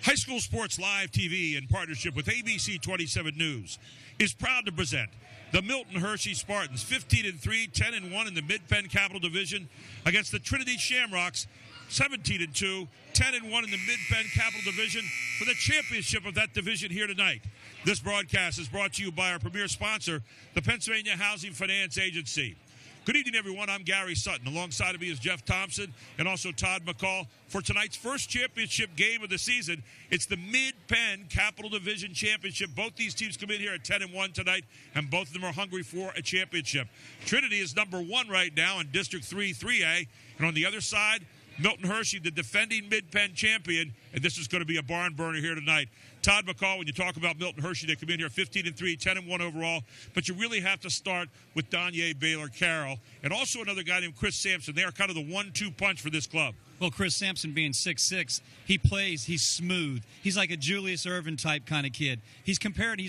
High School Sports Live TV, in partnership with ABC 27 News, is proud to present the Milton Hershey Spartans, 15-3, 10-1 in the Mid-Penn Capital Division, against the Trinity Shamrocks, 17-2, 10-1 in the Mid-Penn Capital Division, for the championship of that division here tonight. This broadcast is brought to you by our premier sponsor, the Pennsylvania Housing Finance Agency. Good evening, everyone. I'm Gary Sutton. Alongside of me is Jeff Thompson and also Todd McCall for tonight's first championship game of the season. It's the Mid-Penn Capital Division Championship. Both these teams come in here at 10-1 tonight, and both of them are hungry for a championship. Trinity is number 1 right now in District 3, 3A. And on the other side, Milton Hershey, the defending Mid-Penn champion, and this is going to be a barn burner here tonight. Todd McCall, when you talk about Milton Hershey, they come in here 15-3, 10-1 overall, but you really have to start with Danye Baylor-Carroll and also another guy named Chris Sampson. They are kind of the 1-2 punch for this club. Well, Chris Sampson being 6'6", he plays, he's smooth. He's like a Julius Erving type kind of kid. He's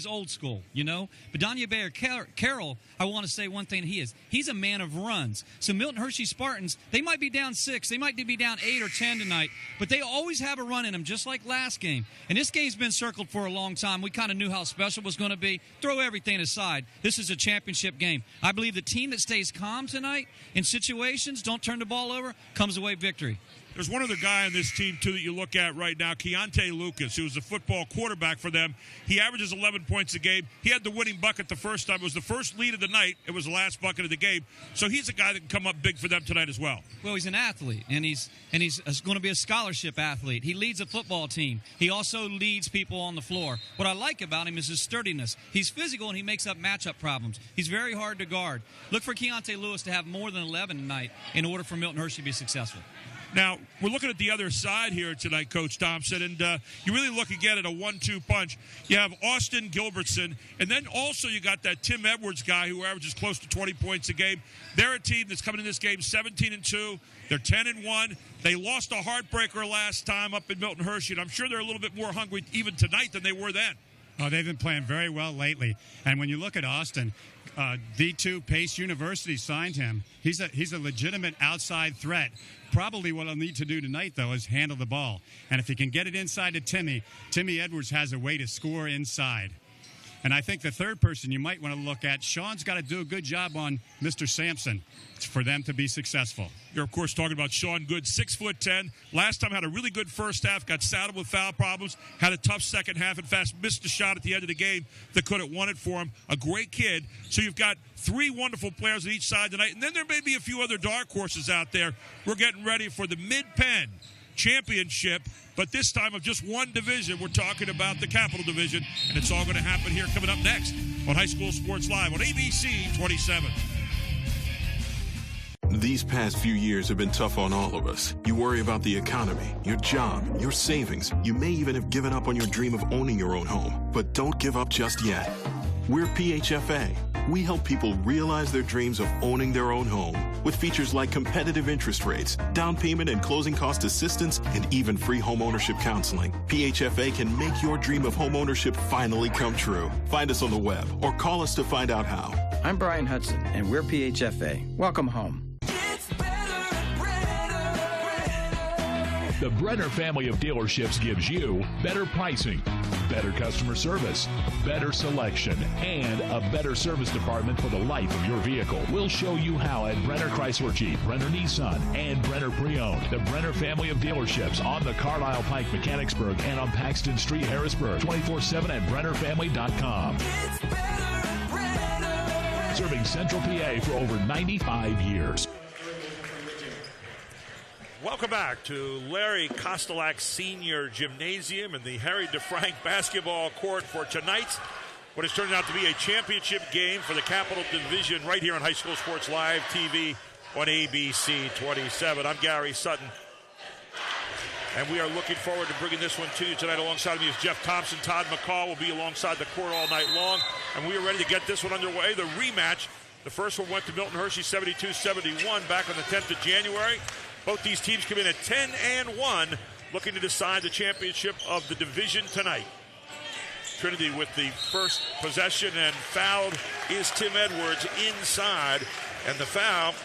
old school, you know? But Danye Baylor-Carroll, I want to say one thing he is. He's a man of runs. So Milton Hershey Spartans, they might be down 6, they might be down 8 or 10 tonight, but they always have a run in them, just like last game. And this game's been circled for a long time. We kind of knew how special it was going to be. Throw everything aside. This is a championship game. I believe the team that stays calm tonight in situations, don't turn the ball over, comes away victory. There's one other guy on this team, too, that you look at right now, Keontae Lucas, who's a football quarterback for them. He averages 11 points a game. He had the winning bucket the first time. It was the first lead of the night. It was the last bucket of the game. So he's a guy that can come up big for them tonight as well. Well, he's an athlete, and he's going to be a scholarship athlete. He leads a football team. He also leads people on the floor. What I like about him is his sturdiness. He's physical, and he makes up matchup problems. He's very hard to guard. Look for Keontae Lewis to have more than 11 tonight in order for Milton Hershey to be successful. Now, we're looking at the other side here tonight, Coach Thompson, and you really look again at a 1-2 punch. You have Austin Gilbertson, and then also you got that Tim Edwards guy who averages close to 20 points a game. They're a team that's coming in this game 17-2. They're 10-1. They lost a heartbreaker last time up in Milton Hershey, and I'm sure they're a little bit more hungry even tonight than they were then. Oh, they've been playing very well lately. And when you look at Austin, D2 Pace University signed him. He's a legitimate outside threat. Probably what he'll need to do tonight, though, is handle the ball. And if he can get it inside to Timmy Edwards has a way to score inside. And I think the third person you might want to look at, Sean's got to do a good job on Mr. Sampson for them to be successful. You're, of course, talking about Sean Good, 6'10". Last time had a really good first half, got saddled with foul problems, had a tough second half. In fact, missed a shot at the end of the game that could have won it for him. A great kid. So you've got 3 wonderful players on each side tonight. And then there may be a few other dark horses out there. We're getting ready for the Mid-Penn Championship, but this time of just one division. We're talking about the Capital Division, and it's all going to happen here coming up next on High School Sports Live on ABC 27. These past few years have been tough on all of us. You worry about the economy, your job, your savings. You may even have given up on your dream of owning your own home, but don't give up just yet. We're PHFA. We help people realize their dreams of owning their own home with features like competitive interest rates, down payment and closing cost assistance, and even free home ownership counseling. PHFA can make your dream of home ownership finally come true. Find us on the web or call us to find out how. I'm Brian Hudson, and we're PHFA. Welcome home. The Brenner family of dealerships gives you better pricing, better customer service, better selection, and a better service department for the life of your vehicle. We'll show you how at Brenner Chrysler Jeep, Brenner Nissan, and Brenner Pre-Owned. The Brenner family of dealerships on the Carlisle Pike, Mechanicsburg, and on Paxton Street, Harrisburg. 24/7 at BrennerFamily.com. Serving Central PA for over 95 years. Welcome back to Larry Kostelak Senior Gymnasium and the Harry DeFrank basketball court for tonight's what has turned out to be a championship game for the Capital Division right here on High School Sports Live TV on ABC 27. I'm Gary Sutton, and we are looking forward to bringing this one to you tonight. Alongside of me is Jeff Thompson. Todd McCall will be alongside the court all night long, and we are ready to get this one underway. The rematch, the first one went to Milton Hershey 72-71 back on the 10th of January. Both these teams come in at 10-1, looking to decide the championship of the division tonight. Trinity with the first possession, and fouled is Tim Edwards inside. And the foul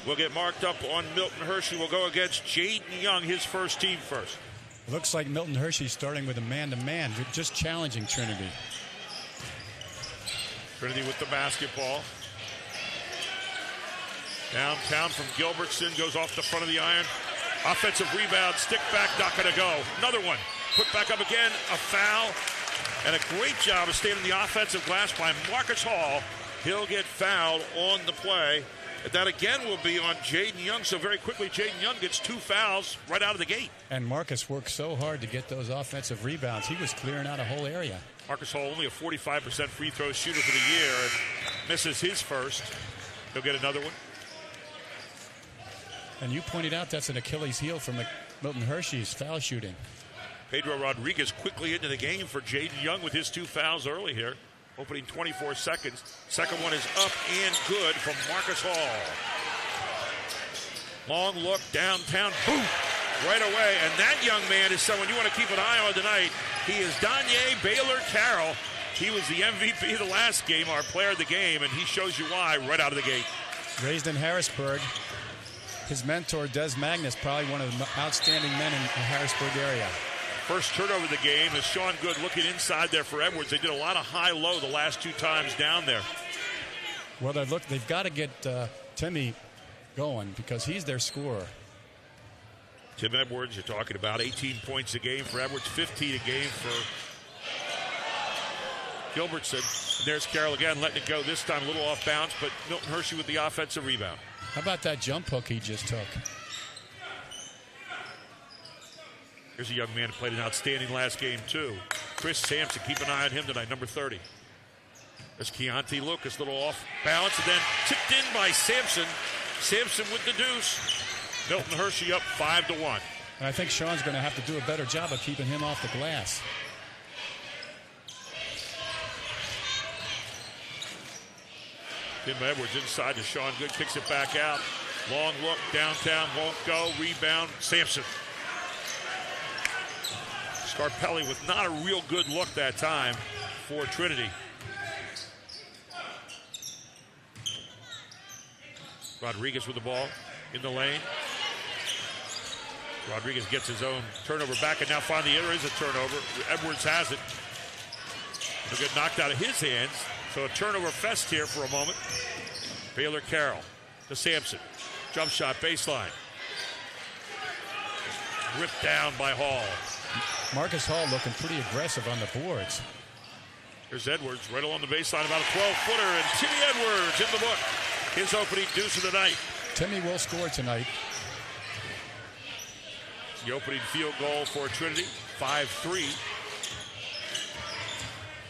will get marked up on Milton Hershey. Will go against Jaden Young, his first team first. It looks like Milton Hershey starting with a man-to-man, just challenging Trinity. Trinity with the basketball. Downtown from Gilbertson, goes off the front of the iron. Offensive rebound, stick back, not going to go. Another one, put back up again, a foul. And a great job of staying in the offensive glass by Marcus Hall. He'll get fouled on the play. That again will be on Jaden Young. So very quickly, Jaden Young gets 2 fouls right out of the gate. And Marcus worked so hard to get those offensive rebounds. He was clearing out a whole area. Marcus Hall only a 45% free throw shooter for the year and misses his first. He'll get another one. And you pointed out that's an Achilles heel for Milton Hershey's foul shooting. Pedro Rodriguez quickly into the game for Jaden Young with his 2 fouls early here. Opening 24 seconds. Second one is up and good from Marcus Hall. Long look downtown. Boom! Right away. And that young man is someone you want to keep an eye on tonight. He is Danye Baylor-Carroll. He was the MVP of the last game, our player of the game, and he shows you why right out of the gate. Raised in Harrisburg. His mentor, Des Magnus, probably one of the outstanding men in the Harrisburg area. First turnover of the game is Sean Good looking inside there for Edwards. They did a lot of high-low the last 2 times down there. Well, they've got to get Timmy going because he's their scorer. Tim Edwards, you're talking about 18 points a game for Edwards, 15 a game for Gilbertson. And there's Carroll again, letting it go. This time a little off bounds, but Milton Hershey with the offensive rebound. How about that jump hook he just took? Here's a young man who played an outstanding last game, too. Chris Sampson, keep an eye on him tonight, number 30. There's Keontae Lucas, little off balance, and then tipped in by Sampson. Sampson with the deuce. Milton Hershey up 5-1. And I think Sean's going to have to do a better job of keeping him off the glass. Tim Edwards inside to Sean Good, kicks it back out. Long look, downtown, won't go. Rebound, Sampson. Scarpelli with not a real good look that time for Trinity. Rodriguez with the ball in the lane. Rodriguez gets his own turnover back, and now finally there is a turnover. Edwards has it. It'll get knocked out of his hands. So a turnover fest here for a moment. Baylor-Carroll to Sampson. Jump shot, baseline. Ripped down by Hall. Marcus Hall looking pretty aggressive on the boards. Here's Edwards right along the baseline, about a 12-footer, and Timmy Edwards in the book. His opening deuce of the night. Timmy will score tonight. The opening field goal for Trinity, 5-3.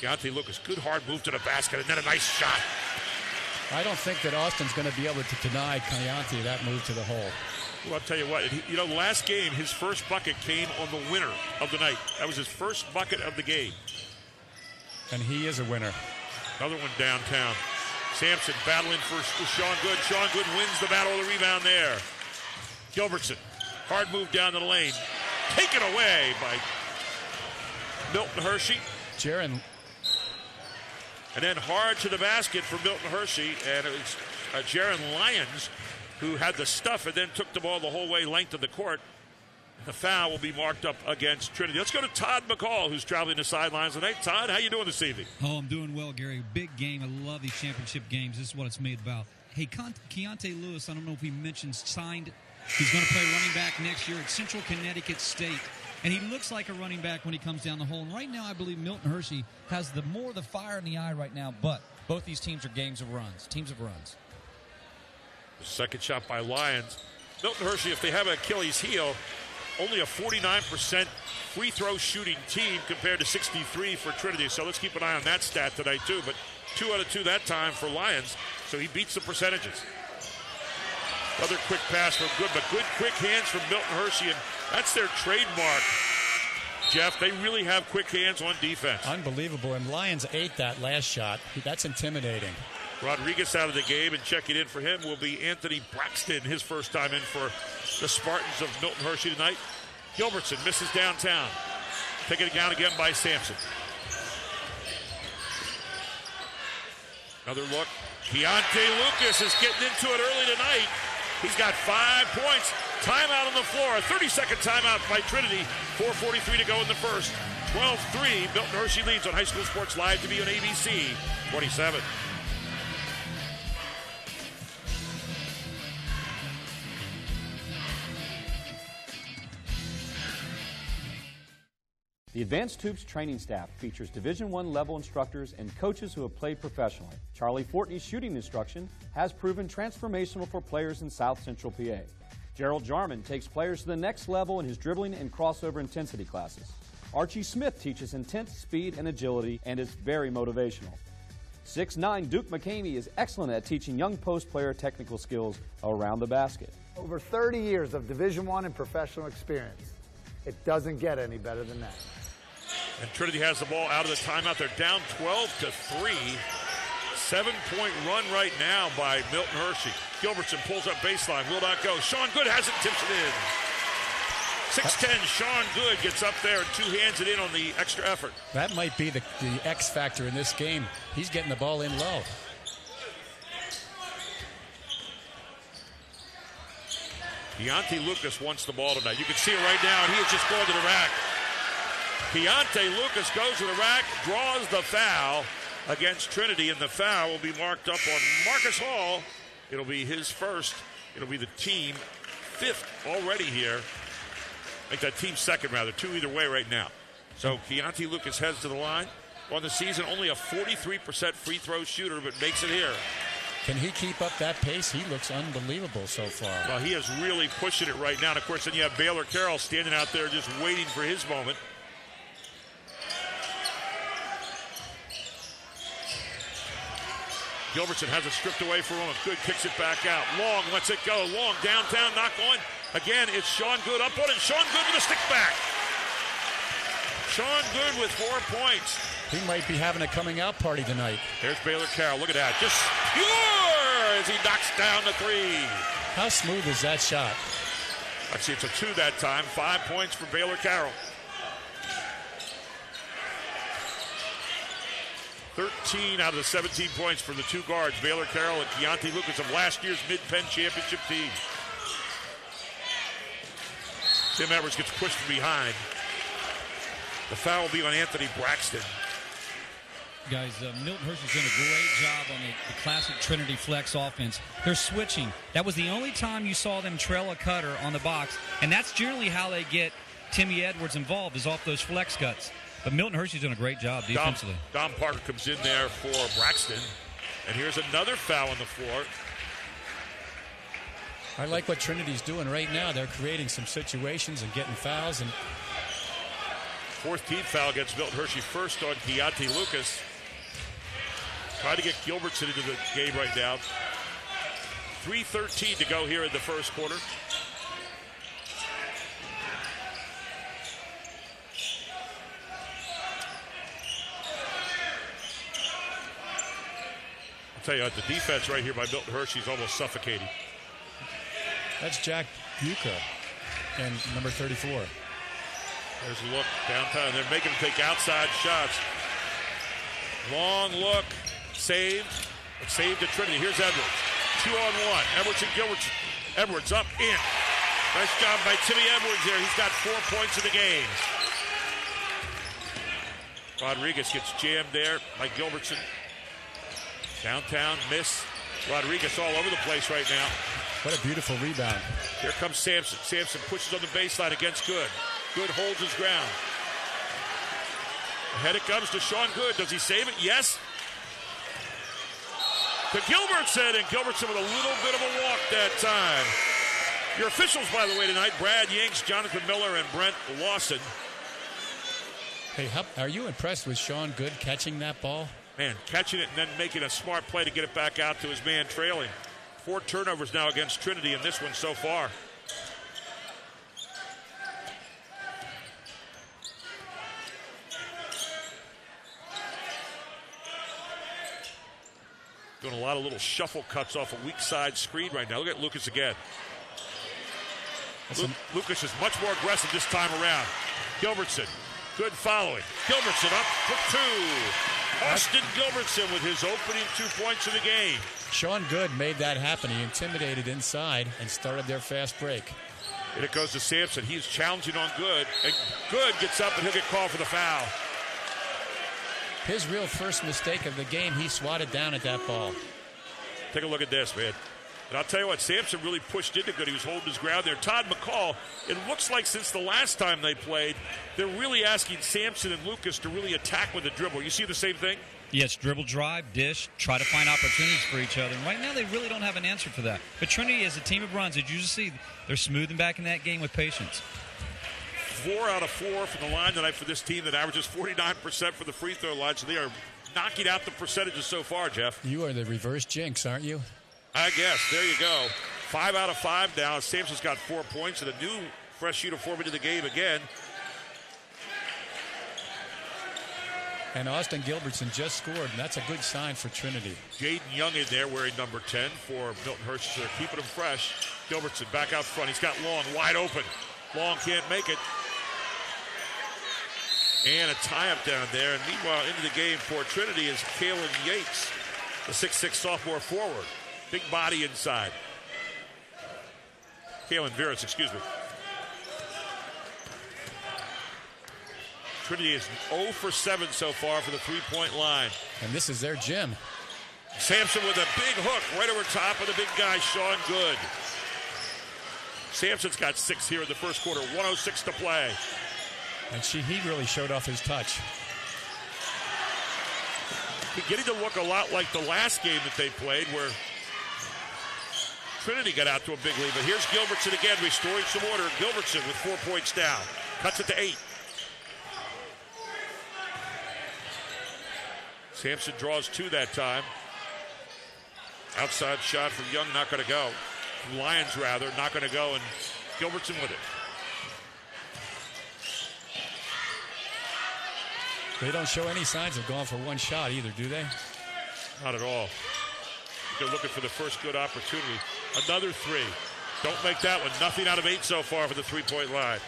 Keontae Lucas, good hard move to the basket, and then a nice shot. I don't think that Austin's going to be able to deny Keontae that move to the hole. Well, I'll tell you what, last game, his first bucket came on the winner of the night. That was his first bucket of the game. And he is a winner. Another one downtown. Sampson battling for Sean Good. Sean Good wins the battle of the rebound there. Gilbertson, hard move down the lane. Taken away by Milton Hershey. Jaron. And then hard to the basket for Milton Hershey. And it was Jaron Lyons who had the stuff and then took the ball the whole way length of the court. The foul will be marked up against Trinity. Let's go to Todd McCall, who's traveling the sidelines tonight. Todd, how you doing this evening? Oh, I'm doing well, Gary. Big game. I love these championship games. This is what it's made about. Hey, Keontae Lewis, I don't know if he mentioned, signed. He's going to play running back next year at Central Connecticut State. And he looks like a running back when he comes down the hole. And right now, I believe Milton Hershey has the fire in the eye right now. But both these teams are teams of runs. Second shot by Lyons. Milton Hershey, if they have an Achilles heel, only a 49% free throw shooting team compared to 63 for Trinity. So let's keep an eye on that stat tonight, too. But 2 out of 2 that time for Lyons. So he beats the percentages. Another quick pass from Good, but good quick hands from Milton Hershey. And that's their trademark, Jeff. They really have quick hands on defense. Unbelievable. And Lyons ate that last shot. That's intimidating. Rodriguez out of the game, and checking in for him will be Anthony Braxton, his first time in for the Spartans of Milton Hershey tonight. Gilbertson misses downtown. Taken it down again by Sampson. Another look. Keontae Lucas is getting into it early tonight. He's got 5 points. Timeout on the floor. A 30-second timeout by Trinity. 4:43 to go in the first. 12-3. Milton Hershey leads on High School Sports Live TV on ABC 27. The Advanced Hoops training staff features Division I level instructors and coaches who have played professionally. Charlie Fortney's shooting instruction has proven transformational for players in South Central PA. Gerald Jarman takes players to the next level in his dribbling and crossover intensity classes. Archie Smith teaches intense speed and agility and is very motivational. 6'9" Duke McCamey is excellent at teaching young post player technical skills around the basket. Over 30 years of Division I and professional experience. It doesn't get any better than that. And Trinity has the ball out of the timeout. They're down 12-3. 7-point run right now by Milton Hershey. Gilbertson pulls up baseline, will not go. Sean Good has it, tips it in. 6'10", Sean Good gets up there and two-hands it in on the extra effort. That might be the X factor in this game. He's getting the ball in low. Keontae Lucas wants the ball tonight. You can see it right now, and he is just going to the rack. Keontae Lucas goes to the rack, draws the foul against Trinity, and the foul will be marked up on Marcus Hall. It'll be his first. It'll be the team fifth already here. Make that team second, rather. Two either way right now. So Keontae Lucas heads to the line. On the season, only a 43% free throw shooter, but makes it here. Can he keep up that pace? He looks unbelievable so far. Well, he is really pushing it right now. And, of course, then you have Baylor Carroll standing out there just waiting for his moment. Gilbertson has it stripped away from him. Good kicks it back out. Long lets it go. Long downtown, not going. Again, it's Sean Good up on it. Sean Good with a stick back. Sean Good with 4 points. He might be having a coming out party tonight. There's Baylor Carroll. Look at that. Just pure as he knocks down the three. How smooth is that shot? Actually, it's a 2 that time. 5 points for Baylor Carroll. 13 out of the 17 points for the two guards, Baylor Carroll and Keontae Lucas of last year's Mid-Penn championship team. Tim Edwards gets pushed from behind. The foul will be on Anthony Braxton. Guys, Milton Hershey's done a great job on the classic Trinity flex offense. They're switching. That was the only time you saw them trail a cutter on the box, and that's generally how they get Timmy Edwards involved, is off those flex cuts. But Milton Hershey's done a great job defensively. Dom Parker comes in there for Braxton. And here's another foul on the floor. I like what Trinity's doing right now. They're creating some situations and getting fouls. And fourth team foul against Milton Hershey, first on Keontae Lucas. Trying to get Gilbertson into the game right now. 3:13 to go here in the first quarter. I'll tell you what, the defense right here by Milton Hershey is almost suffocating. That's Jack Buca and number 34. There's a look downtown. They're making him take outside shots. Long look. Saved. Saved to Trinity. Here's Edwards. 2-on-1. Edwards and Gilbertson. Edwards up, in. Nice job by Timmy Edwards there. He's got 4 points in the game. Rodriguez gets jammed there by Gilbertson. Downtown, miss. Rodriguez all over the place right now. What a beautiful rebound. Here comes Sampson. Sampson pushes on the baseline against Good. Good holds his ground. Ahead it comes to Sean Good. Does he save it? Yes. To Gilbertson, and Gilbertson with a little bit of a walk that time. Your officials, by the way, tonight, Brad Yanks, Jonathan Miller, and Brent Lawson. Hey, are you impressed with Sean Good catching that ball? Man, catching it and then making a smart play to get it back out to his man trailing. 4 turnovers now against Trinity in this one so far. Doing a lot of little shuffle cuts off a weak side screen right now. Look at Lucas again. Lucas is much more aggressive this time around. Gilbertson, good following. Gilbertson up for 2. Austin Gilbertson with his opening 2 points of the game. Sean Good made that happen. He intimidated inside and started their fast break. And it goes to Sampson. He's challenging on Good. And Good gets up and he'll get called for the foul. His real first mistake of the game, he swatted down at that ball. Take a look at this, man. And I'll tell you what, Sampson really pushed into Good. He was holding his ground there. Todd McCall, it looks like since the last time they played, they're really asking Sampson and Lucas to really attack with a dribble. You see the same thing? Yes, dribble, drive, dish, try to find opportunities for each other. And right now they really don't have an answer for that. But Trinity, as a team of runs, as you just see, they're smoothing back in that game with patience. 4 out of 4 from the line tonight for this team that averages 49% for the free throw line. So they are knocking out the percentages so far, Jeff. You are the reverse jinx, aren't you? I guess. There you go. 5 out of 5 now. Sampson's got 4 points and a new fresh uniform into the game again. And Austin Gilbertson just scored, and that's a good sign for Trinity. Jaden Young in there wearing number 10 for Milton Hershey. So they're keeping him fresh. Gilbertson back out front. He's got Long wide open. Long can't make it. And a tie-up down there. And meanwhile, into the game for Trinity is Kalen Yates, the 6'6 sophomore forward. Big body inside. Kalen Veras, excuse me. Trinity is 0 for 7 so far for the three-point line. And this is their gym. Sampson with a big hook right over top of the big guy, Sean Good. Sampson's got 6 here in the first quarter, 1:06 to play. And he really showed off his touch. Getting to look a lot like the last game that they played where Trinity got out to a big lead. But here's Gilbertson again, restoring some order. Gilbertson with 4 points down. Cuts it to 8. Sampson draws 2 that time. Outside shot from Young, not going to go. From Lyons, rather, not going to go. And Gilbertson with it. They don't show any signs of going for one shot either, do they? Not at all. They're looking for the first good opportunity. Another 3. Don't make that one. Nothing out of 8 so far for the three-point line.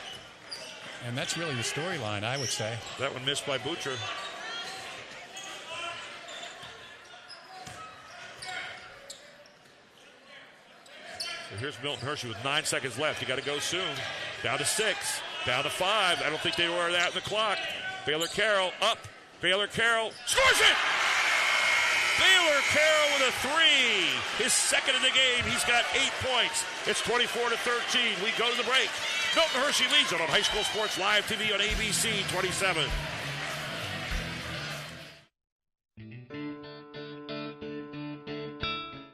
And that's really the storyline, I would say. That one missed by Butcher. So here's Milton Hershey with 9 seconds left. You got to go soon. Down to 6. Down to 5. I don't think they were that in the clock. Baylor Carroll up. Baylor Carroll scores it! Baylor Carroll with a 3. His second in the game. He's got 8 points. It's 24-13. We go to the break. Milton Hershey leads it on High School Sports Live TV on ABC 27.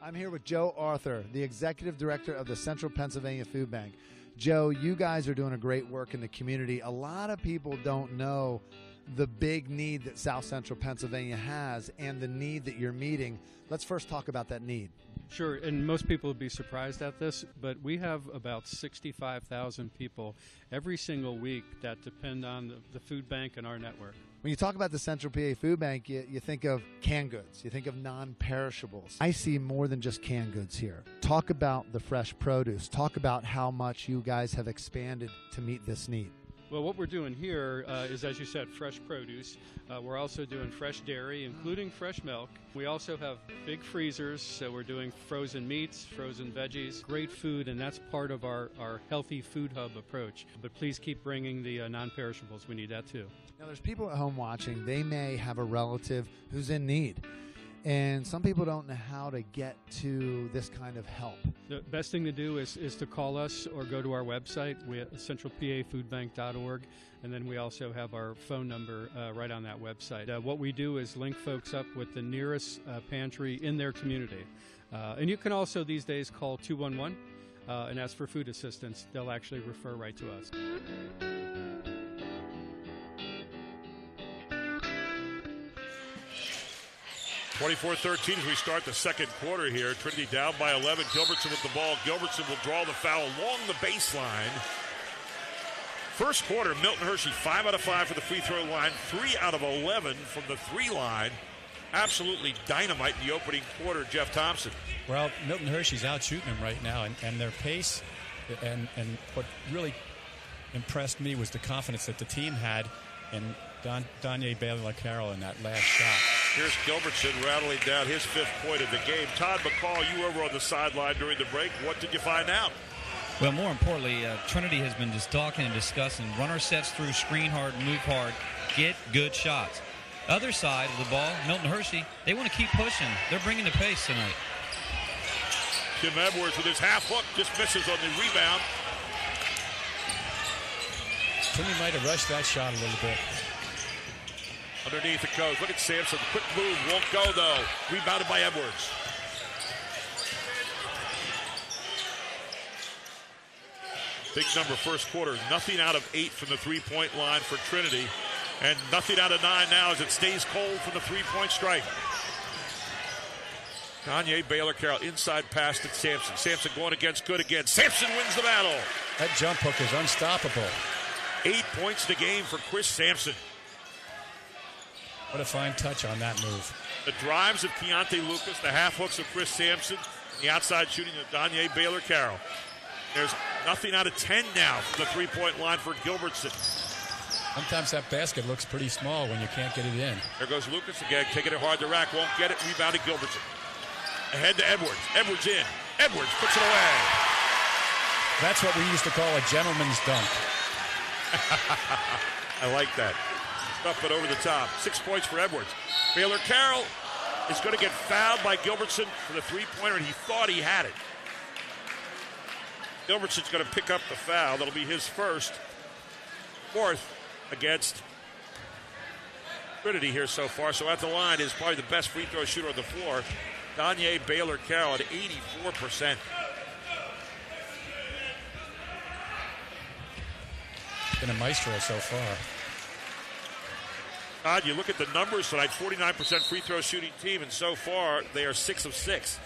I'm here with Joe Arthur, the Executive Director of the Central Pennsylvania Food Bank. Joe, you guys are doing a great work in the community. A lot of people don't know the big need that South Central Pennsylvania has and the need that you're meeting. Let's first talk about that need. Sure, and most people would be surprised at this, but we have about 65,000 people every single week that depend on the food bank and our network. When you talk about the Central PA Food Bank, you think of canned goods, you think of non-perishables. I see more than just canned goods here. Talk about the fresh produce. Talk about how much you guys have expanded to meet this need. Well, what we're doing here is, as you said, fresh produce. We're also doing fresh dairy, including fresh milk. We also have big freezers, so we're doing frozen meats, frozen veggies, great food, and that's part of our healthy food hub approach. But please keep bringing the non-perishables. We need that too. Now, there's people at home watching. They may have a relative who's in need. And some people don't know how to get to this kind of help. The best thing to do is to call us or go to our website, centralpafoodbank.org, and then we also have our phone number right on that website. What we do is link folks up with the nearest pantry in their community. And you can also these days call 211 and ask for food assistance. They'll actually refer right to us. 24-13 as we start the second quarter here. Trinity down by 11. Gilbertson with the ball. Gilbertson will draw the foul along the baseline. First quarter, Milton Hershey 5 out of 5 for the free throw line, 3 out of 11 from the 3 line. Absolutely dynamite in the opening quarter, Jeff Thompson. Well, Milton Hershey's out shooting them right now, and their pace and what really impressed me was the confidence that the team had in Danye Baylor Carroll in that last shot. Here's Gilbertson rattling down his 5th point of the game. Todd McCall, you were over on the sideline during the break. What did you find out? Well, more importantly, Trinity has been just talking and discussing. Run our sets through, screen hard, move hard, get good shots. Other side of the ball, Milton Hershey, they want to keep pushing. They're bringing the pace tonight. Tim Edwards with his half hook just misses on the rebound. Trinity might have rushed that shot a little bit. Underneath it goes. Look at Sampson. Quick move. Won't go, though. Rebounded by Edwards. Big number first quarter. Nothing out of 8 from the three-point line for Trinity. And nothing out of 9 now as it stays cold from the three-point strike. Kanye Baylor Carroll inside pass to Sampson. Sampson going against good again. Sampson wins the battle. That jump hook is unstoppable. 8 points to game for Chris Sampson. What a fine touch on that move. The drives of Keontae Lucas, the half hooks of Chris Sampson, and the outside shooting of Danye Baylor Carroll. There's nothing out of 10 now from the three-point line for Gilbertson. Sometimes that basket looks pretty small when you can't get it in. There goes Lucas again, taking it hard to rack, won't get it, rebounded Gilbertson. Ahead to Edwards. Edwards in. Edwards puts it away. That's what we used to call a gentleman's dunk. I like that. Stuff it over the top. 6 points for Edwards. Baylor Carroll is going to get fouled by Gilbertson for the three-pointer, and he thought he had it. Gilbertson's going to pick up the foul. That'll be his first. Fourth against Trinity here so far. So at the line is probably the best free throw shooter on the floor. Danye Baylor Carroll at 84%. Been a maestro so far. Todd, you look at the numbers tonight, 49% free throw shooting team, and so far they are 6 of 6.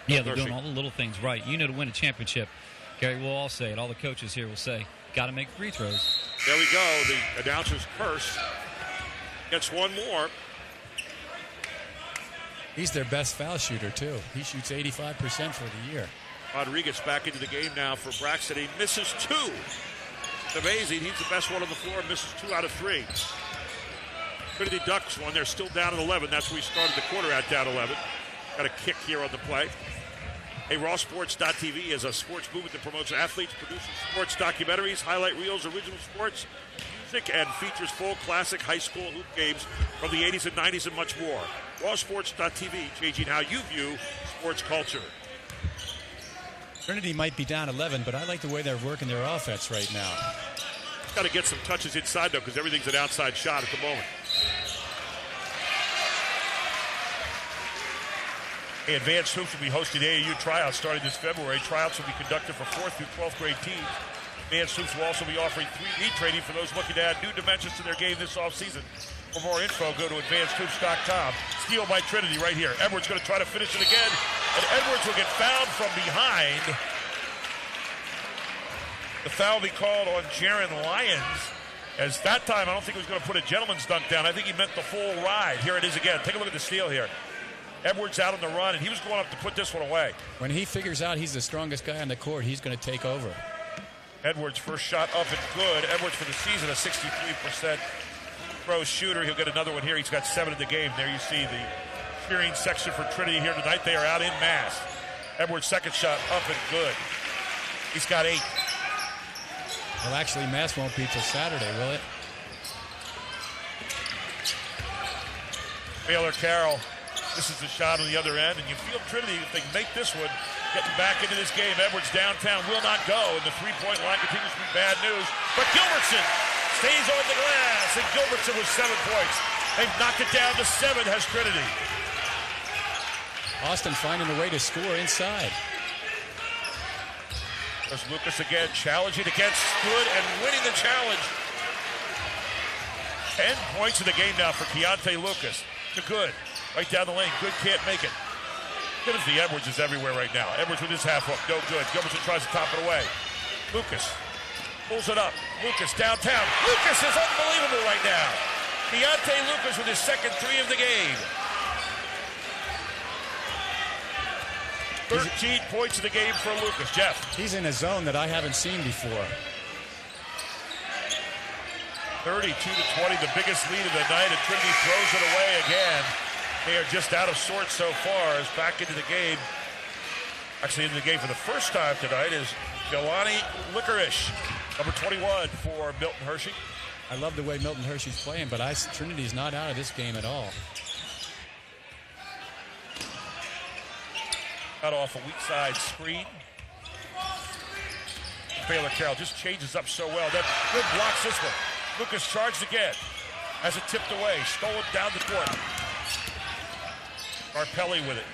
Yeah, they're doing all the little things right. You know, to win a championship, Gary, we'll all say it. All the coaches here will say, got to make free throws. There we go. The announcer's curse. Gets one more. He's their best foul shooter, too. He shoots 85% for the year. Rodriguez back into the game now for Braxton. He misses 2. It's amazing. He's the best one on the floor. Misses 2 out of 3. Trinity Ducks won. They're still down at 11. That's where we started the quarter at, down 11. Got a kick here on the play. Hey, rawsports.tv is a sports movement that promotes athletes, produces sports documentaries, highlight reels, original sports, music, and features full classic high school hoop games from the 80s and 90s and much more. rawsports.tv, changing how you view sports culture. Trinity might be down 11, but I like the way they're working their offense right now. Got to get some touches inside, though, because everything's an outside shot at the moment. Hey, Advanced Hoops will be hosting AAU tryouts starting this February. Tryouts will be conducted for 4th through 12th grade teams. Advanced Hoops will also be offering 3D training for those looking to add new dimensions to their game this offseason. For more info, go to advancedhoops.com. Steal by Trinity right here. Edwards going to try to finish it again, and Edwards will get fouled from behind. The foul will be called on Jaron Lyons, as that time I don't think he was going to put a gentleman's dunk down. I think he meant the full ride. Here it is again. Take a look at the steal here. Edwards out on the run, and he was going up to put this one away. When he figures out he's the strongest guy on the court, he's going to take over. Edwards' first shot up and good. Edwards for the season, a 63% throw shooter. He'll get another one here. He's got 7 in the game. There you see the cheering section for Trinity here tonight. They are out in mass. Edwards' second shot up and good. He's got 8. Well, actually, mass won't be till Saturday, will it? Baylor Carroll. This is the shot on the other end, and you feel Trinity, if they can make this one, getting back into this game. Edwards downtown will not go, and the three-point line continues to be bad news. But Gilbertson stays on the glass, and Gilbertson with 7 points. They've knocked it down to 7, has Trinity. Austin finding a way to score inside. There's Lucas again, challenging against Good and winning the challenge. 10 points in the game now for Keontae Lucas. To Good. Right down the lane. Good can't make it. Timothy Edwards is everywhere right now. Edwards with his half hook. No good. Gilbertson tries to top it away. Lucas pulls it up. Lucas downtown. Lucas is unbelievable right now. Keontae Lucas with his second 3 of the game. 13 points in the game for Lucas. Jeff. He's in a zone that I haven't seen before. 32-20, the biggest lead of the night, and Trinity throws it away again. They are just out of sorts so far as back into the game. Actually into the game for the first time tonight is Jelani Licorice, number 21 for Milton Hershey. I love the way Milton Hershey's playing, but Trinity's not out of this game at all. Cut off a weak side screen. Baylor Carroll just changes up so well. That good blocks this one. Lucas charged again. Has it tipped away. Stolen down the court. Scarpelli with it.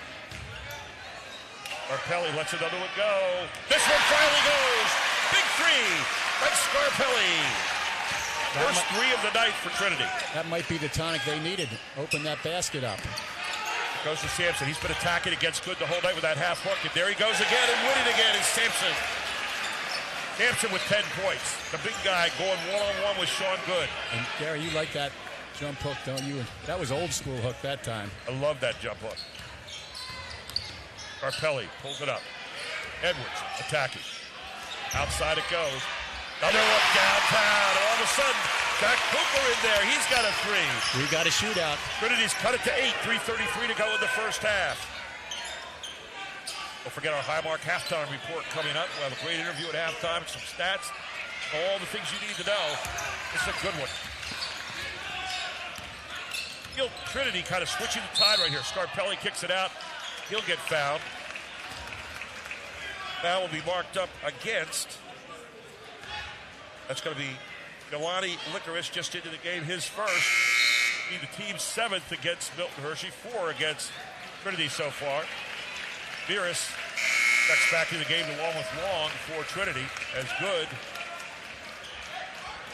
Scarpelli lets another one go. This one finally goes. Big three. That's Scarpelli. First three of the night for Trinity. That might be the tonic they needed. Open that basket up. Goes to Sampson. He's been attacking against Good the whole night with that half hook. And there he goes again and winning again is Sampson. Sampson with 10 points. The big guy going one-on-one with Sean Good. And Gary, you like that jump hook, don't you? That was old school hook that time. I love that jump hook. Scarpelli pulls it up. Edwards attacking. Outside it goes. Another one downtown. And all of a sudden, Jack Cooper in there. He's got a three. We got a shootout. Trinity's cut it to 8. 3:33 to go in the first half. Don't forget our Highmark halftime report coming up. We'll have a great interview at halftime, some stats, all the things you need to know. This is a good one. Trinity kind of switching the tide right here. Scarpelli kicks it out. He'll get fouled. Foul will be marked up against. That's going to be Jelani Licorice just into the game, his first. Be the team's 7th against Milton Hershey, 4 against Trinity so far. Beerus checks back in the game along with Long for Trinity as Good.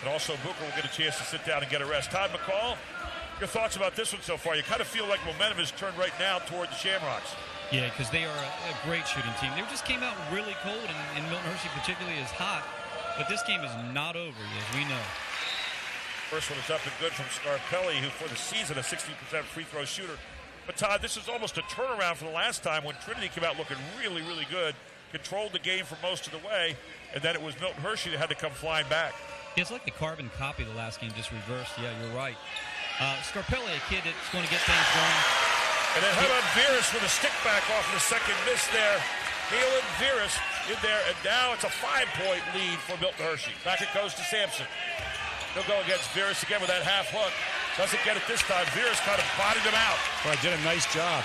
And also Booker will get a chance to sit down and get a rest. Todd McCall, your thoughts about this one so far? You kind of feel like momentum is turned right now toward the Shamrocks. Yeah, because they are a great shooting team. They just came out really cold, and Milton Hershey particularly is hot. But this game is not over, as we know. First one is up and good from Scarpelli, who for the season a 60% free throw shooter. But Todd, this is almost a turnaround from the last time when Trinity came out looking really, really good, controlled the game for most of the way, and then it was Milton Hershey that had to come flying back. Yeah, it's like the carbon copy of the last game, just reversed. Yeah, you're right. Scarpelli, a kid that's going to get things going. And then how about Beerus with a stick back off the second miss there. Halen Beerus in there, and now it's a 5-point lead for Milton Hershey. Back it goes to Sampson. He'll go against Beerus again with that half hook. Doesn't get it this time. Beerus kind of bodied him out. Well, did a nice job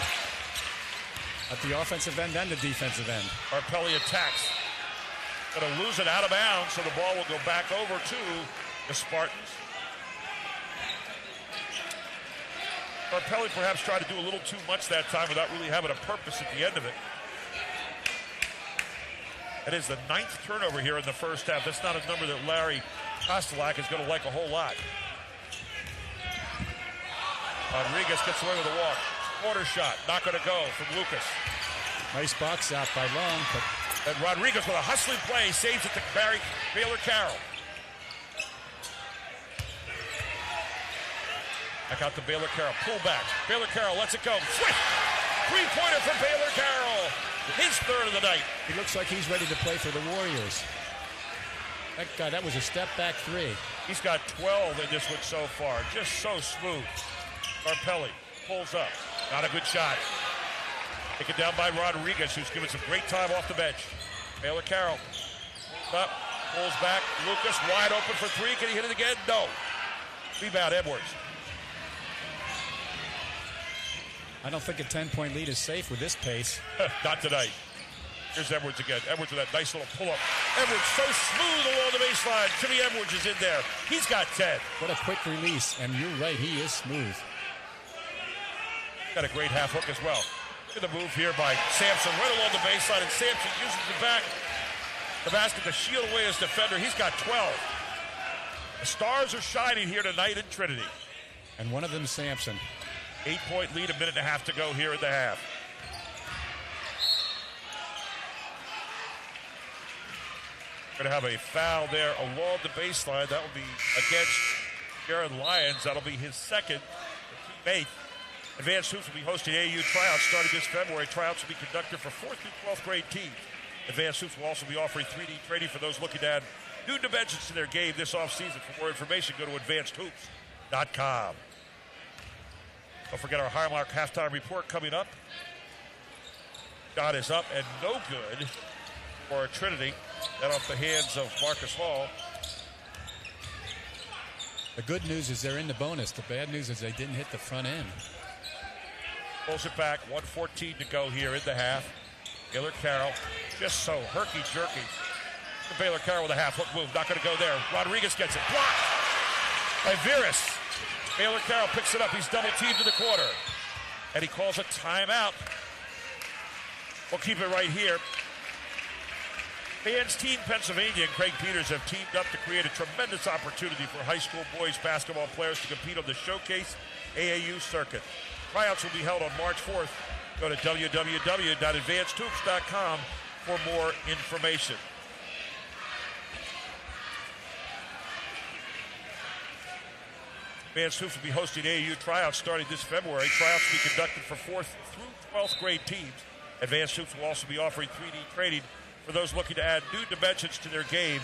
at the offensive end and the defensive end. Scarpelli attacks. Going to lose it out of bounds, so the ball will go back over to the Spartans. Scarpelli perhaps tried to do a little too much that time without really having a purpose at the end of it. That is the 9th turnover here in the first half. That's not a number that Larry Kostelak is going to like a whole lot. Rodriguez gets away with a walk. Quarter shot, not going to go from Lucas. Nice box out by Long. And Rodriguez with a hustling play saves it to Baylor Carroll. Back out to Baylor Carroll. Pull back. Baylor Carroll lets it go. Swift! Three-pointer from Baylor Carroll. His third of the night. He looks like he's ready to play for the Warriors. That guy, that was a step-back three. He's got 12 in this one so far. Just so smooth. Scarpelli pulls up. Not a good shot. Taken down by Rodriguez, who's given some great time off the bench. Baylor Carroll pulls up, pulls back. Lucas wide open for three. Can he hit it again? No. Rebound Edwards. I don't think a 10-point lead is safe with this pace. Not tonight. Here's Edwards again. Edwards with that nice little pull-up. Edwards so smooth along the baseline. Jimmy Edwards is in there. He's got 10. What a quick release. And you're right, he is smooth. Got a great half hook as well. Look at the move here by Sampson right along the baseline. And Sampson uses the basket to shield away his defender. He's got 12. The stars are shining here tonight in Trinity. And one of them, Sampson. 8-point lead, a minute and a half to go here in the half. Going to have a foul there along the baseline. That will be against Jaron Lyons. That'll be his second, team 8th. Advanced Hoops will be hosting AAU tryouts starting this February. Tryouts will be conducted for 4th through 12th grade teams. Advanced Hoops will also be offering 3D training for those looking to add new dimensions to their game this offseason. For more information, go to advancedhoops.com. Don't forget our Highmark halftime report coming up. Shot is up and no good. for Trinity. That off the hands of Marcus Hall. The good news is they're in the bonus. The bad news is they didn't hit the front end. Pulls it back, 1:14 to go here in the half. Baylor Carroll just so herky-jerky. Baylor Carroll with a half-hook move, not going to go there. Rodriguez gets it, blocked by Virus. Baylor Carroll picks it up, he's double-teamed in the corner. And he calls a timeout. We'll keep it right here. Fans Team Pennsylvania and Craig Peters have teamed up to create a tremendous opportunity for high school boys basketball players to compete on the Showcase AAU circuit. Tryouts will be held on March 4th. Go to www.advancedhoops.com for more information. Advanced Hoops will be hosting AAU tryouts starting this February. Tryouts will be conducted for 4th through 12th grade teams. Advanced Hoops will also be offering 3D training for those looking to add new dimensions to their game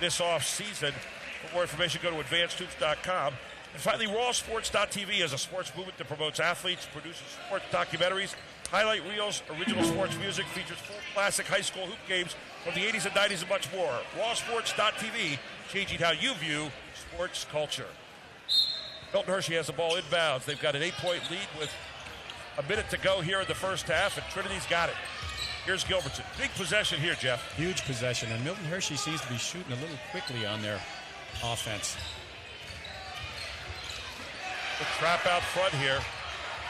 this off-season. For more information, go to advancedhoops.com. And finally, rawsports.tv is a sports movement that promotes athletes, produces sports documentaries, highlight reels, original sports music, features full classic high school hoop games from the 80s and 90s and much more. rawsports.tv, changing how you view sports culture. Milton Hershey has the ball inbounds. They've got an 8-point lead with a minute to go here in the first half, and Trinity's got it. Here's Gilbertson. Big possession here, Jeff. Huge possession, and Milton Hershey seems to be shooting a little quickly on their offense. The trap out front here.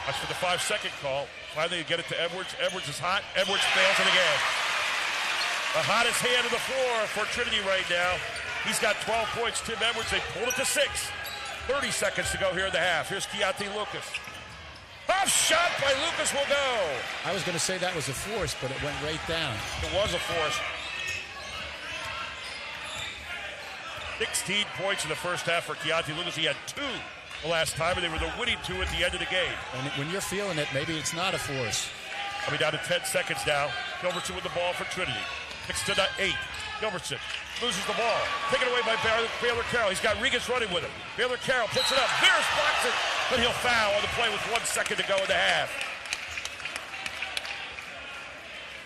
Watch for the 5-second call. Finally, you get it to Edwards. Edwards is hot. Edwards fails it again. The hottest hand on the floor for Trinity right now. He's got 12 points. Tim Edwards, they pulled it to 6. 30 seconds to go here in the half. Here's Keontae Lucas. Off shot by Lucas will go. I was going to say that was a force, but it went right down. It was a force. 16 points in the first half for Keontae Lucas. He had 2 the last time, and they were the winning 2 at the end of the game. And when you're feeling it, maybe it's not a force. Coming down to 10 seconds now. Gilbertson with the ball for Trinity. 6 to 8. Gilbertson loses the ball. Taken away by Baylor Carroll. He's got Regas running with him. Baylor Carroll puts it up. Virus blocks it, but he'll foul on the play with 1 second to go in the half.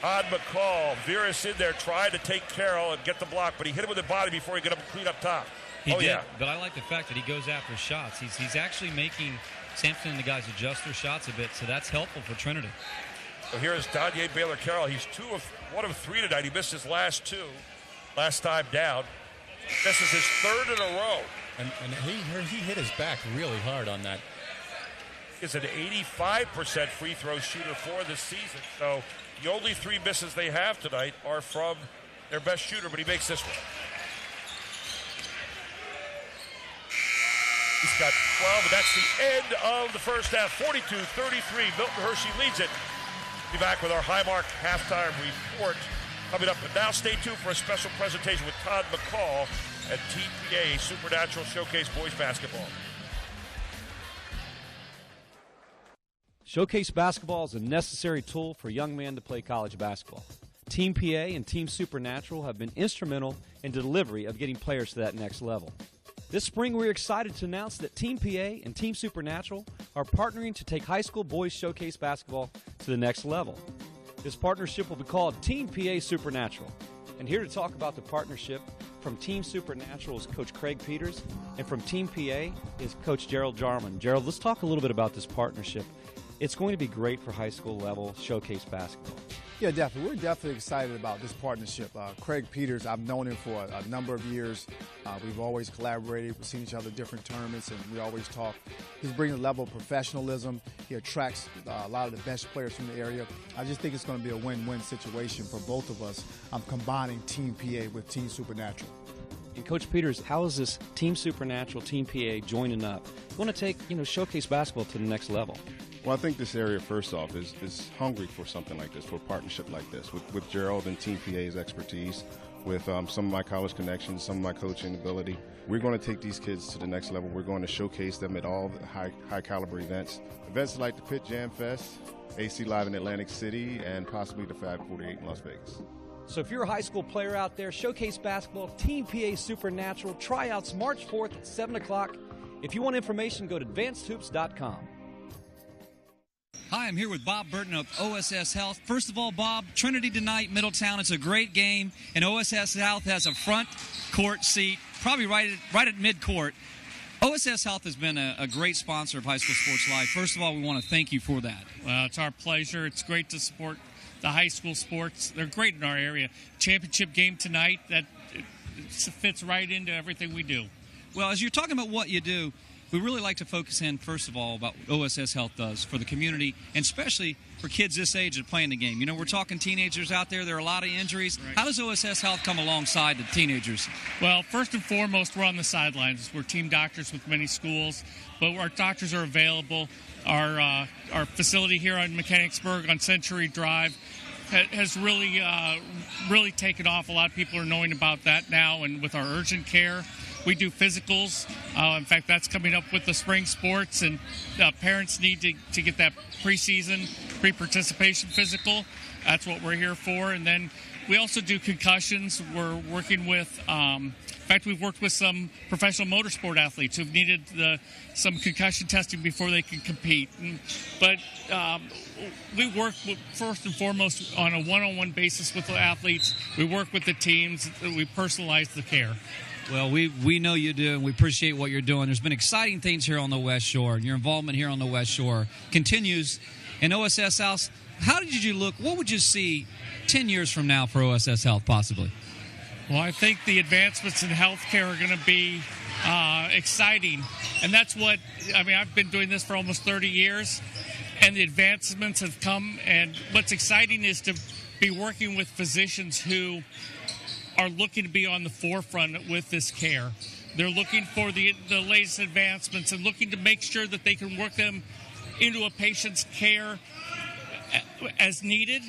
Todd McCall, Virus in there trying to take Carroll and get the block, but he hit him with the body before he got him clean up top. He did, but I like the fact that he goes after shots. He's actually making Sampson and the guys adjust their shots a bit, so that's helpful for Trinity. So here is Danye Baylor Carroll. He's 1 of 3 tonight. He missed his last 2. Last time down. This is his 3rd in a row. And he hit his back really hard on that. He's an 85% free throw shooter for this season. So the only 3 misses they have tonight are from their best shooter, but he makes this one. He's got 12, and that's the end of the first half. 42-33. Milton Hershey leads it. Be back with our Highmark halftime report coming up. But now stay tuned for a special presentation with Todd McCall at TPA Supernatural Showcase Boys Basketball. Showcase Basketball is a necessary tool for young men to play college basketball. Team PA and Team Supernatural have been instrumental in the delivery of getting players to that next level. This spring, we're excited to announce that Team PA and Team Supernatural are partnering to take high school boys showcase basketball to the next level. This partnership will be called Team PA Supernatural. And here to talk about the partnership from Team Supernatural is Coach Craig Peters, and from Team PA is Coach Gerald Jarman. Gerald, let's talk a little bit about this partnership. It's going to be great for high school level showcase basketball. Yeah, definitely. We're definitely excited about this partnership. Craig Peters, I've known him for a number of years. We've always collaborated. We've seen each other at different tournaments, and we always talk. He's bringing a level of professionalism. He attracts a lot of the best players from the area. I just think it's going to be a win-win situation for both of us. I'm combining Team PA with Team Supernatural. And Coach Peters, how is this Team Supernatural, Team PA joining up? We want to take, showcase basketball to the next level. Well, I think this area, first off, is hungry for something like this, for a partnership like this, with Gerald and Team PA's expertise, with some of my college connections, some of my coaching ability. We're going to take these kids to the next level. We're going to showcase them at all the high caliber events. Events like the Pit Jam Fest, AC Live in Atlantic City, and possibly the Fab 48 in Las Vegas. So if you're a high school player out there, showcase basketball, Team PA Supernatural, tryouts March 4th at 7 o'clock. If you want information, go to advancedhoops.com. Hi, I'm here with Bob Burton of OSS Health. First of all, Bob, Trinity tonight, Middletown. It's a great game, and OSS Health has a front court seat, probably right at midcourt. OSS Health has been a great sponsor of High School Sports Live. First of all, we want to thank you for that. Well, it's our pleasure. It's great to support the high school sports. They're great in our area. Championship game tonight, that fits right into everything we do. Well, as you're talking about what you do, we really like to focus in, first of all, about what OSS Health does for the community, and especially for kids this age that are playing the game. You know, we're talking teenagers out there. There are a lot of injuries. Right. How does OSS Health come alongside the teenagers? Well, first and foremost, we're on the sidelines. We're team doctors with many schools, but our doctors are available. Our facility here on Mechanicsburg on Century Drive has really taken off. A lot of people are knowing about that now, and with our urgent care, we do physicals. In fact, that's coming up with the spring sports, and parents need to get that pre-participation physical. That's what we're here for. And then we also do concussions. We're working with, in fact, we've worked with some professional motorsport athletes who've needed some concussion testing before they can compete. But we work first and foremost on a one-on-one basis with the athletes. We work with the teams. We personalize the care. Well, we know you do, and we appreciate what you're doing. There's been exciting things here on the West Shore, and your involvement here on the West Shore continues. In OSS Health, how did you look? What would you see 10 years from now for OSS Health, possibly? Well, I think the advancements in healthcare are going to be exciting, and that's what, I mean, I've been doing this for almost 30 years, and the advancements have come, and what's exciting is to be working with physicians who are looking to be on the forefront with this care. They're looking for the latest advancements and looking to make sure that they can work them into a patient's care as needed,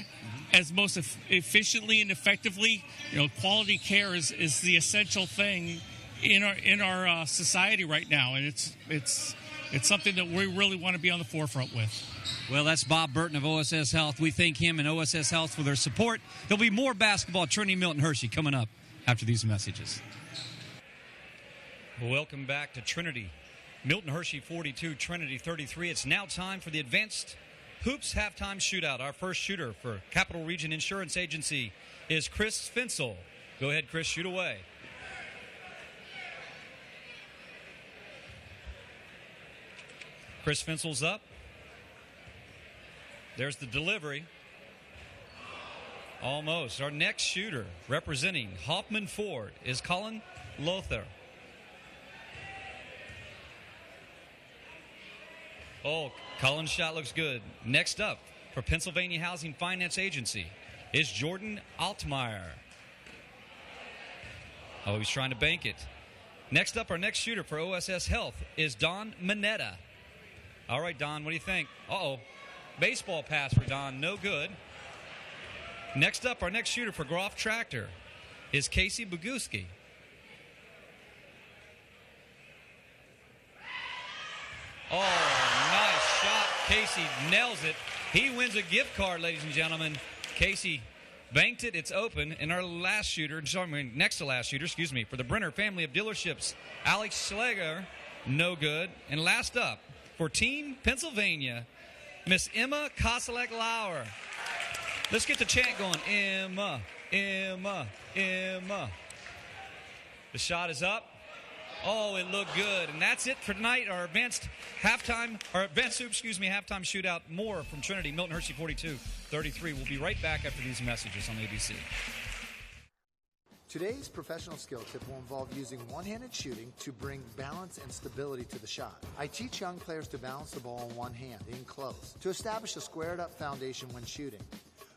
as most efficiently and effectively. You know, quality care is the essential thing in our society right now, and it's something that we really want to be on the forefront with. Well, that's Bob Burton of OSS Health. We thank him and OSS Health for their support. There'll be more basketball at Trinity Milton Hershey coming up after these messages. Welcome back to Trinity. Milton Hershey 42, Trinity 33. It's now time for the Advanced Hoops Halftime Shootout. Our first shooter for Capital Region Insurance Agency is Chris Finsel. Go ahead, Chris, shoot away. Chris Finsel's up. There's the delivery. Almost. Our next shooter, representing Hoffman Ford, is Colin Lothar. Oh, Colin's shot looks good. Next up, for Pennsylvania Housing Finance Agency, is Jordan Altmaier. Oh, he's trying to bank it. Next up, our next shooter for OSS Health is Don Mineta. All right, Don, what do you think? Uh-oh. Baseball pass for Don, no good. Next up, our next shooter for Groff Tractor is Casey Boguski. Oh, nice shot. Casey nails it. He wins a gift card, ladies and gentlemen. Casey banked it. It's open. And our last shooter, next to last shooter, for the Brenner family of dealerships, Alex Schleger, no good. And last up, for Team Pennsylvania, Miss Emma Koselek-Lauer. Let's get the chant going. Emma, Emma, Emma. The shot is up. Oh, it looked good. And that's it for tonight. Our advanced halftime shootout. More from Trinity, Milton Hershey 42-33. We'll be right back after these messages on ABC. Today's professional skill tip will involve using one-handed shooting to bring balance and stability to the shot. I teach young players to balance the ball in one hand, in close, to establish a squared-up foundation when shooting.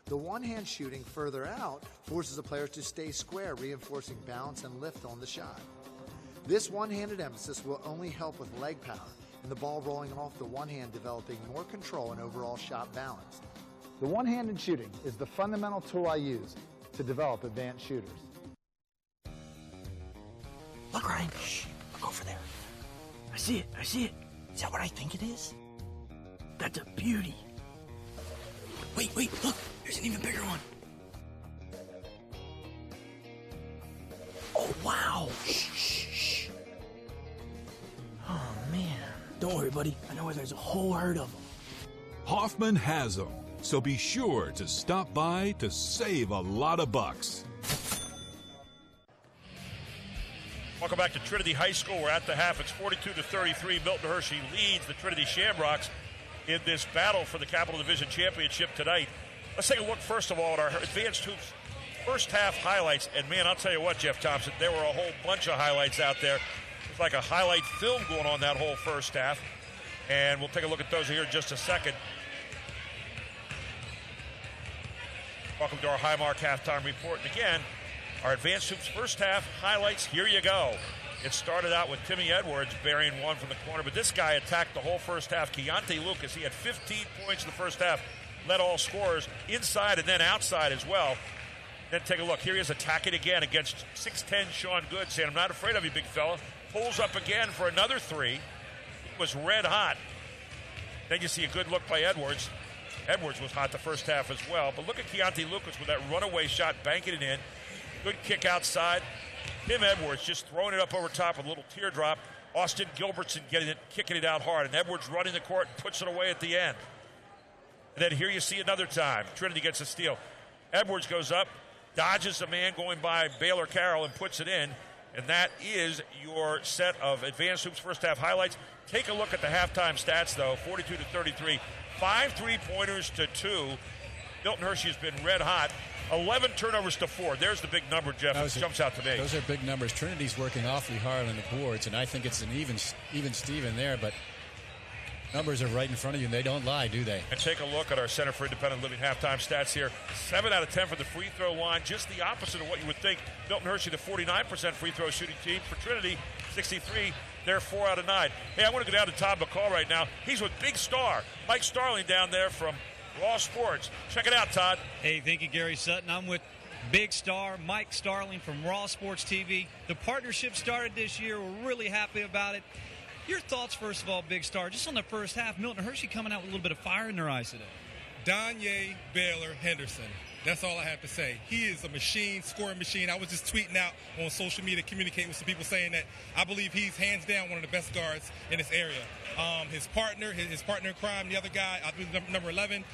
The one-hand shooting further out forces the player to stay square, reinforcing balance and lift on the shot. This one-handed emphasis will only help with leg power and the ball rolling off the one hand, developing more control and overall shot balance. The one-handed shooting is the fundamental tool I use to develop advanced shooters. Look, Ryan. Shh. Look over there. I see it. I see it. Is that what I think it is? That's a beauty. Wait. Look. There's an even bigger one. Oh, wow. Shh. Oh, man. Don't worry, buddy. I know where there's a whole herd of them. Hoffman has them, so be sure to stop by to save a lot of bucks. Welcome back to Trinity High School. We're at the half. It's 42-33. Milton Hershey leads the Trinity Shamrocks in this battle for the Capital Division Championship tonight. Let's take a look, first of all, at our Advanced Hoops first half highlights. And, man, I'll tell you what, Jeff Thompson, there were a whole bunch of highlights out there. It's like a highlight film going on that whole first half. And we'll take a look at those here in just a second. Welcome to our Highmark Halftime Report. And again, our Advanced Hoops first half highlights, here you go. It started out with Timmy Edwards burying one from the corner, but this guy attacked the whole first half. Keontae Lucas, he had 15 points in the first half, led all scorers inside and then outside as well. Then take a look. Here he is attacking again against 6'10" Sean Good, saying, I'm not afraid of you, big fella. Pulls up again for another three. He was red hot. Then you see a good look by Edwards. Edwards was hot the first half as well. But look at Keontae Lucas with that runaway shot, banking it in. Good kick outside. Tim Edwards just throwing it up over top with a little teardrop. Austin Gilbertson getting it, kicking it out hard. And Edwards running the court and puts it away at the end. And then here you see another time. Trinity gets a steal. Edwards goes up, dodges a man going by Baylor Carroll and puts it in. And that is your set of Advanced Hoops first half highlights. Take a look at the halftime stats, though. 42-33. 5 3-pointers to 2. Milton Hershey has been red hot. 11 turnovers to 4. There's the big number, Jeff. It jumps out to me. Those are big numbers. Trinity's working awfully hard on the boards, and I think it's an even Steven there, but numbers are right in front of you, and they don't lie, do they? And take a look at our Center for Independent Living halftime stats here. 7 out of 10 for the free throw line, just the opposite of what you would think. Milton Hershey, the 49% free throw shooting team. For Trinity, 63. They're 4 out of 9. Hey, I want to go down to Todd McCall right now. He's with Big Star. Mike Starling down there from Raw Sports. Check it out, Todd. Hey, thank you, Gary Sutton. I'm with Big Star, Mike Starling from Raw Sports TV. The partnership started this year. We're really happy about it. Your thoughts, first of all, Big Star, just on the first half. Milton Hershey coming out with a little bit of fire in their eyes today. Donye Baylor Henderson. That's all I have to say. He is a machine, scoring machine. I was just tweeting out on social media, communicating with some people saying that I believe he's hands down one of the best guards in this area. His partner in crime, the other guy, I believe number 11,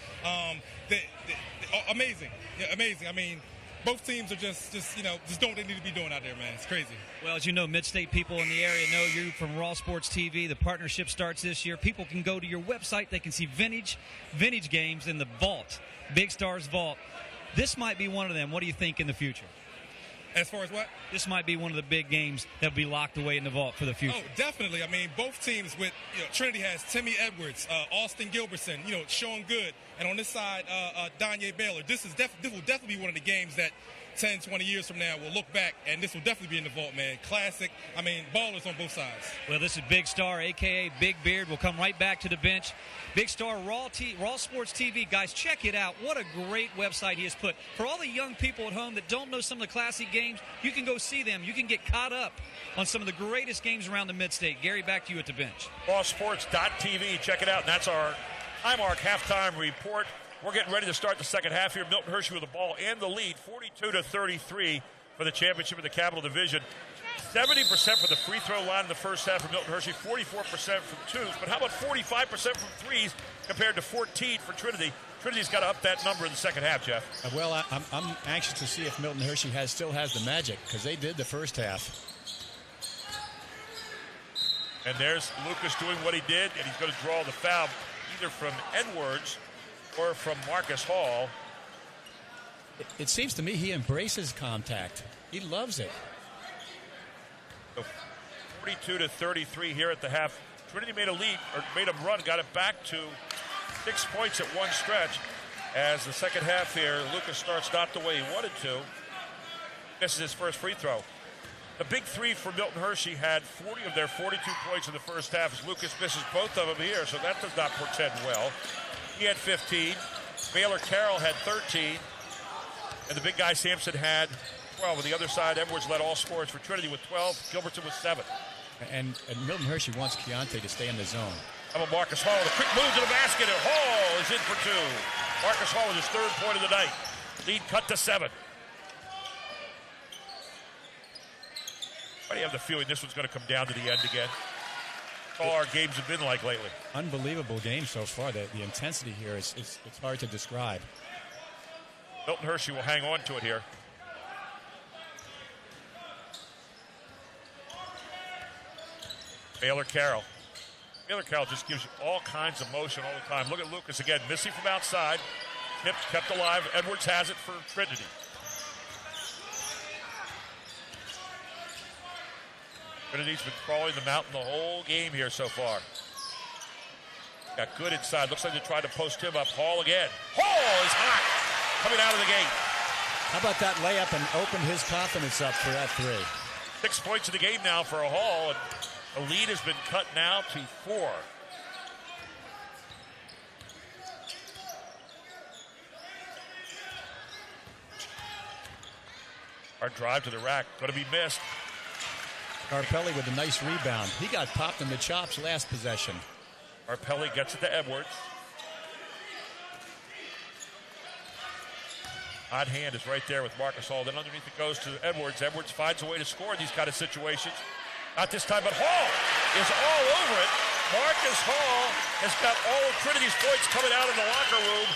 amazing. Yeah, amazing. I mean, both teams are just doing what they need to be doing out there, man. It's crazy. Well, as you know, Mid-State people in the area know you from Raw Sports TV. The partnership starts this year. People can go to your website. They can see vintage games in the vault, Big Star's vault. This might be one of them. What do you think in the future? As far as what? This might be one of the big games that will be locked away in the vault for the future. Oh, definitely. I mean, both teams with, Trinity has Timmy Edwards, Austin Gilbertson, Sean Good, and on this side, Donye Baylor. This will definitely be one of the games that 10, 20 years from now we'll look back, and this will definitely be in the vault, man. Classic. I mean, ballers on both sides. Well, this is Big Star, a.k.a. Big Beard. We'll come right back to the bench. Big Star Raw Sports TV. Guys, check it out. What a great website he has put. For all the young people at home that don't know some of the classic games, you can go see them. You can get caught up on some of the greatest games around the Mid-State. Gary, back to you at the bench. RawSports.tv. Check it out. And that's our Highmark halftime report. We're getting ready to start the second half here. Milton Hershey with the ball and the lead, 42-33 for the championship of the Capital Division. 70% for the free throw line in the first half for Milton Hershey, 44% from twos. But how about 45% from threes compared to 14 for Trinity? Trinity's got to up that number in the second half, Jeff. Well, I'm anxious to see if Milton Hershey still has the magic, because they did the first half. And there's Lucas doing what he did, and he's going to draw the foul either from Edwards or from Marcus Hall. It seems to me he embraces contact. He loves it. So 42-33 here at the half. Trinity made a run, got it back to 6 points at one stretch. As the second half here, Lucas starts not the way he wanted to. This is his first free throw. The big three for Milton Hershey had 40 of their 42 points in the first half as Lucas misses both of them here, so that does not portend well. He had 15. Baylor Carroll had 13. And the big guy Sampson had 12. On the other side, Edwards led all scorers for Trinity with 12. Gilbertson with 7. And Milton Hershey wants Keontae to stay in the zone. How about Marcus Hall? The quick move to the basket, and Hall is in for 2. Marcus Hall with his third point of the night. Lead cut to 7. Why do you have the feeling this one's going to come down to the end again? all our games have been like lately. Unbelievable game so far. The intensity here is it's hard to describe. Milton Hershey will hang on to it here. Baylor Carroll. Baylor Carroll just gives you all kinds of motion all the time. Look at Lucas again, missing from outside. Tipped, kept alive. Edwards has it for Trinity. Trinity's been crawling the mountain the whole game here so far. Got good inside. Looks like they tried to post him up. Hall again. Hall is hot coming out of the gate. How about that layup and opened his confidence up for that three? 6 points in the game now for a Hall, and the lead has been cut now to 4. Our drive to the rack going to be missed. Carpelli with a nice rebound. He got popped in the chops last possession. Carpelli gets it to Edwards. Odd hand is right there with Marcus Hall. Then underneath it goes to Edwards. Edwards finds a way to score in these kind of situations. Not this time, but Hall is all over it. Marcus Hall has got all of Trinity's points coming out in the locker room.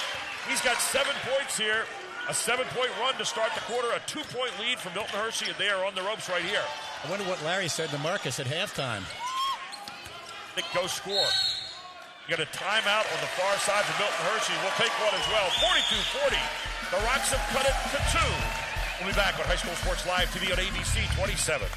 He's got 7 points here. A 7-point run to start the quarter. A 2-point lead for Milton Hershey, and they are on the ropes right here. I wonder what Larry said to Marcus at halftime. I think go score. You got a timeout on the far side for Milton Hershey. We'll take one as well. 42-40. The Rocks have cut it to 2. We'll be back on High School Sports Live TV on ABC 27.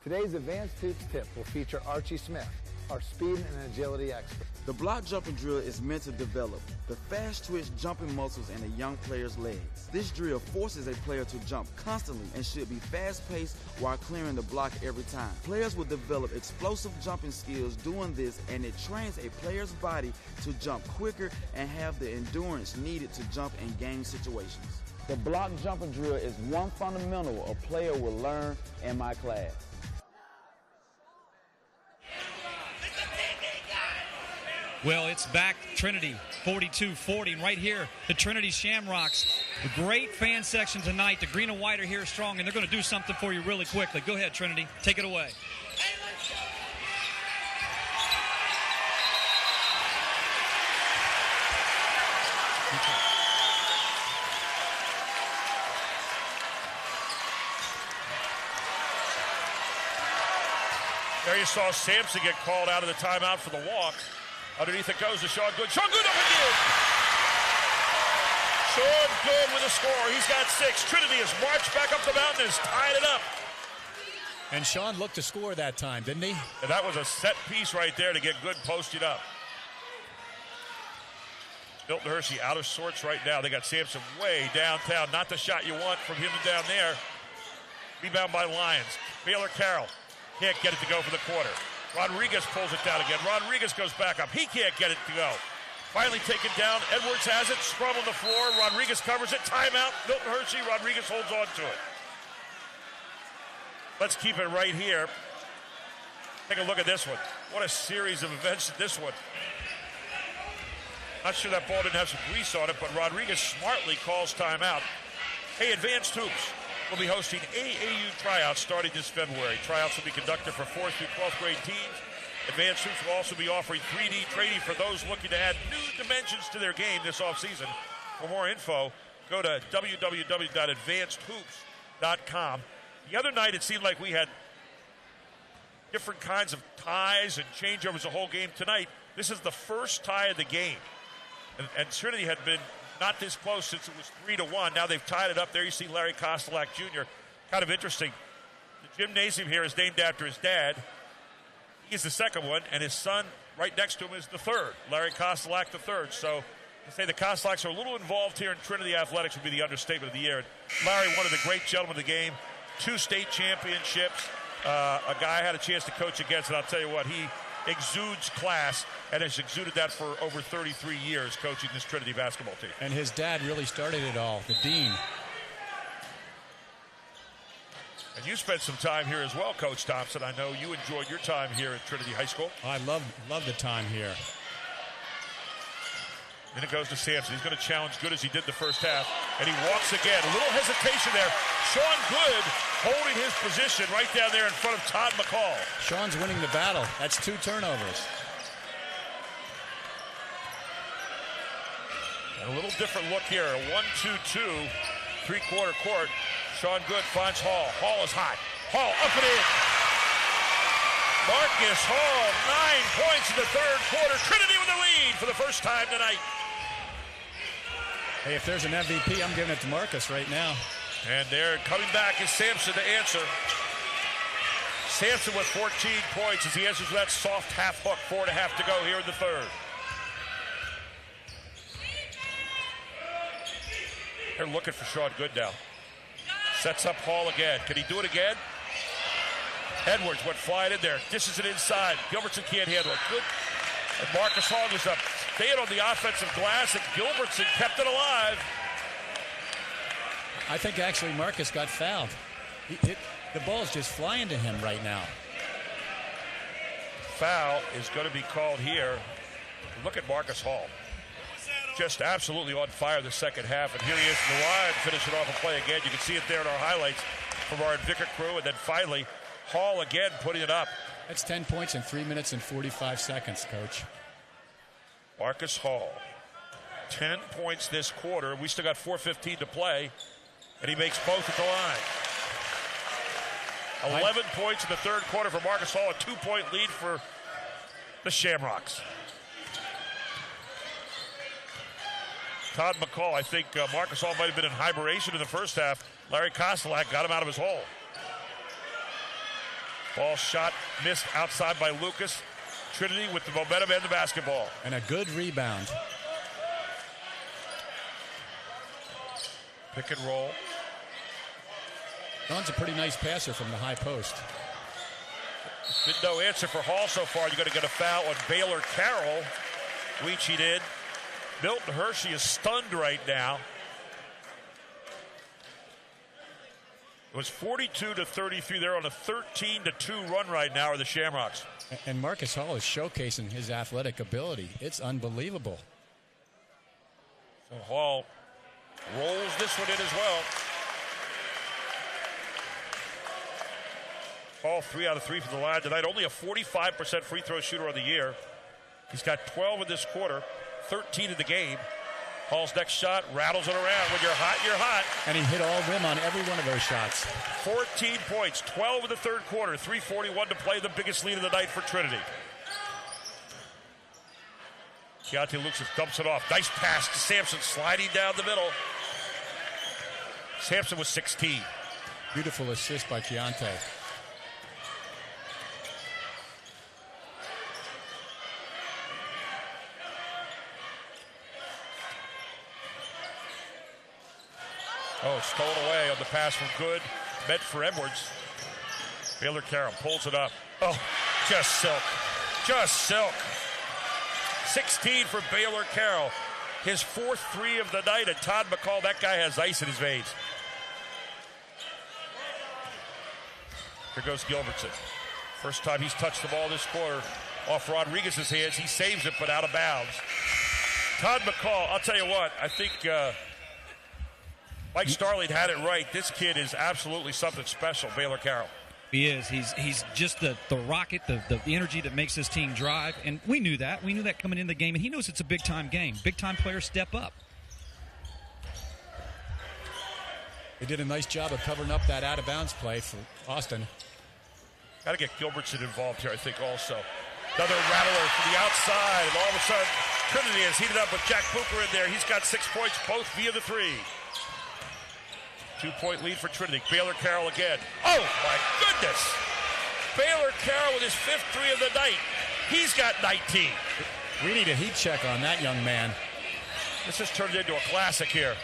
Today's Advanced Hoops tip will feature Archie Smith, our speed and agility expert. The block jumping drill is meant to develop the fast twitch jumping muscles in a young player's legs. This drill forces a player to jump constantly and should be fast-paced while clearing the block every time. Players will develop explosive jumping skills doing this, and it trains a player's body to jump quicker and have the endurance needed to jump in game situations. The block jumping drill is one fundamental a player will learn in my class. Well, it's back Trinity, 42-40. And right here, the Trinity Shamrocks. A great fan section tonight. The green and white are here strong, and they're going to do something for you really quickly. Go ahead, Trinity. Take it away. There you saw Sampson get called out of the timeout for the walk. Underneath it goes to Sean Good. Sean Good up again! Sean Good with a score. He's got 6. Trinity has marched back up the mountain and has tied it up. And Sean looked to score that time, didn't he? And that was a set piece right there to get Good posted up. Milton Hershey out of sorts right now. They got Sampson way downtown. Not the shot you want from him down there. Rebound by Lions. Baylor Carroll can't get it to go for the quarter. Rodriguez pulls it down again. Rodriguez goes back up. He can't get it to go. Finally taken down. Edwards has it. Scrum on the floor. Rodriguez covers it. Timeout. Milton Hershey. Rodriguez holds on to it. Let's keep it right here. Take a look at this one. What a series of events in this one. Not sure that ball didn't have some grease on it, but Rodriguez smartly calls timeout. Hey, Advanced Hoops will be hosting AAU tryouts starting this February. Tryouts will be conducted for 4th through 12th grade teams. Advanced Hoops will also be offering 3D training for those looking to add new dimensions to their game this offseason. For more info, go to www.advancedhoops.com. The other night, it seemed like we had different kinds of ties and changeovers the whole game. Tonight, this is the first tie of the game. And Trinity had been not this close since it was 3-1. Now they've tied it up. There you see Larry Kostelak Jr. Kind of interesting. The gymnasium here is named after his dad. He's the second one, and his son right next to him is the third, Larry Kostelak III. So to say the Kostelaks are a little involved here in Trinity athletics would be the understatement of the year. And Larry, one of the great gentlemen of the game, 2 state championships, a guy I had a chance to coach against, and I'll tell you what, he exudes class and has exuded that for over 33 years coaching this Trinity basketball team. And his dad really started it all, the dean. And you spent some time here as well, Coach Thompson. I know you enjoyed your time here at Trinity High School. I love the time here. And it goes to Sampson. He's going to challenge Good as he did the first half. And he walks again. A little hesitation there. Sean Good holding his position right down there in front of Todd McCall. Sean's winning the battle. That's 2 turnovers. And a little different look here. A 1-2-2, three-quarter court. Sean Good finds Hall. Hall is hot. Hall up and in. Marcus Hall, 9 points in the third quarter. Trinity with the lead for the first time tonight. Hey, if there's an MVP, I'm giving it to Marcus right now. And there, coming back is Sampson to answer. Sampson with 14 points as he answers with that soft half hook. 4.5 to go here in the third. They're looking for Sean Good now. Sets up Hall again. Can he do it again? Edwards went flying in there. Dishes it inside. Gilbertson can't handle it. Good. And Marcus Hall was up. Staying on the offensive glass, and Gilbertson kept it alive. I think actually Marcus got fouled. The ball's just flying to him right now. Foul is going to be called here. Look at Marcus Hall. Just absolutely on fire the second half. And here he is in the line, finishing off a play again. You can see it there in our highlights from our Invicta crew. And then finally, Hall again putting it up. That's 10 points in 3 minutes and 45 seconds, Coach. Marcus Hall, 10 points this quarter. We still got 4:15 to play, and he makes both at the line. 11 points in the third quarter for Marcus Hall, a 2-point lead for the Shamrocks. Todd McCall, I think Marcus Hall might have been in hibernation in the first half. Larry Kostelak got him out of his hole. Ball shot, missed outside by Lucas. Trinity with the momentum and the basketball. And a good rebound. Pick and roll. Don's a pretty nice passer from the high post. Been no answer for Hall so far. You're going to get a foul on Baylor Carroll. Weechie did. Milton Hershey is stunned right now. It was 42-33. They're on a 13-2 run right now, are the Shamrocks. And Marcus Hall is showcasing his athletic ability. It's unbelievable. So Hall rolls this one in as well. Hall 3 out of 3 from the line tonight. Only a 45% free throw shooter of the year. He's got 12 in this quarter, 13 in the game. Hall's next shot rattles it around. When you're hot, you're hot. And he hit all rim on every one of those shots. 14 points, 12 in the third quarter, 3:41 to play, the biggest lead of the night for Trinity. Keontae Lucas dumps it off. Nice pass to Sampson, sliding down the middle. Sampson was 16. Beautiful assist by Keontae. Oh, stolen away on the pass from Good. Meant for Edwards. Baylor Carroll pulls it up. Oh, just silk. Just silk. 16 for Baylor Carroll. His 4th 3 of the night. And Todd McCall, that guy has ice in his veins. Here goes Gilbertson. First time he's touched the ball this quarter. Off Rodriguez's hands. He saves it, but out of bounds. Todd McCall, I'll tell you what. I think Mike Starling had it right. This kid is absolutely something special, Baylor Carroll. He is. He's just the rocket, the energy that makes this team drive. And we knew that. We knew that coming into the game. And he knows it's a big-time game. Big-time players step up. They did a nice job of covering up that out-of-bounds play for Austin. Got to get Gilbertson involved here, I think, also. Another rattler from the outside. And all of a sudden, Trinity has heated up with Jack Booker in there. He's got 6 points, both via the 3. 2-point lead for Trinity. Baylor Carroll again. Oh, my goodness. Baylor Carroll with his 5th 3 of the night. He's got 19. We need a heat check on that young man. This has turned into a classic here.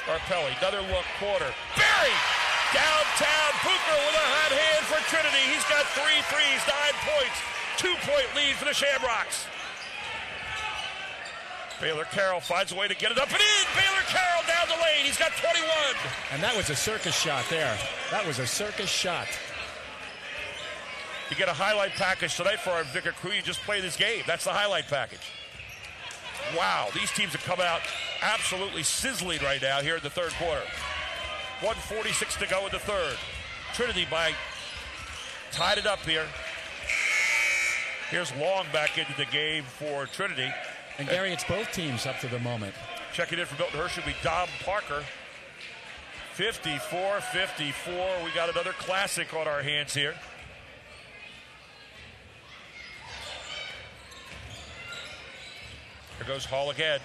Scarpelli, another look, quarter. Barry! Downtown, Booker with a hot hand for Trinity. He's got 3 threes, 9 points. 2-point lead for the Shamrocks. Baylor Carroll finds a way to get it up and in. Baylor Carroll down the lane. He's got 21. And that was a circus shot there. That was a circus shot. You get a highlight package tonight for our Invicta crew. You just play this game. That's the highlight package. Wow, these teams have come out absolutely sizzling right now here in the third quarter. 1:46 to go in the third. Trinity tied it up here. Here's Long back into the game for Trinity. And Gary, it's both teams up to the moment. Checking in for Milton Hershey will be Dom Parker. 54-54. We got another classic on our hands here. There goes Hall again.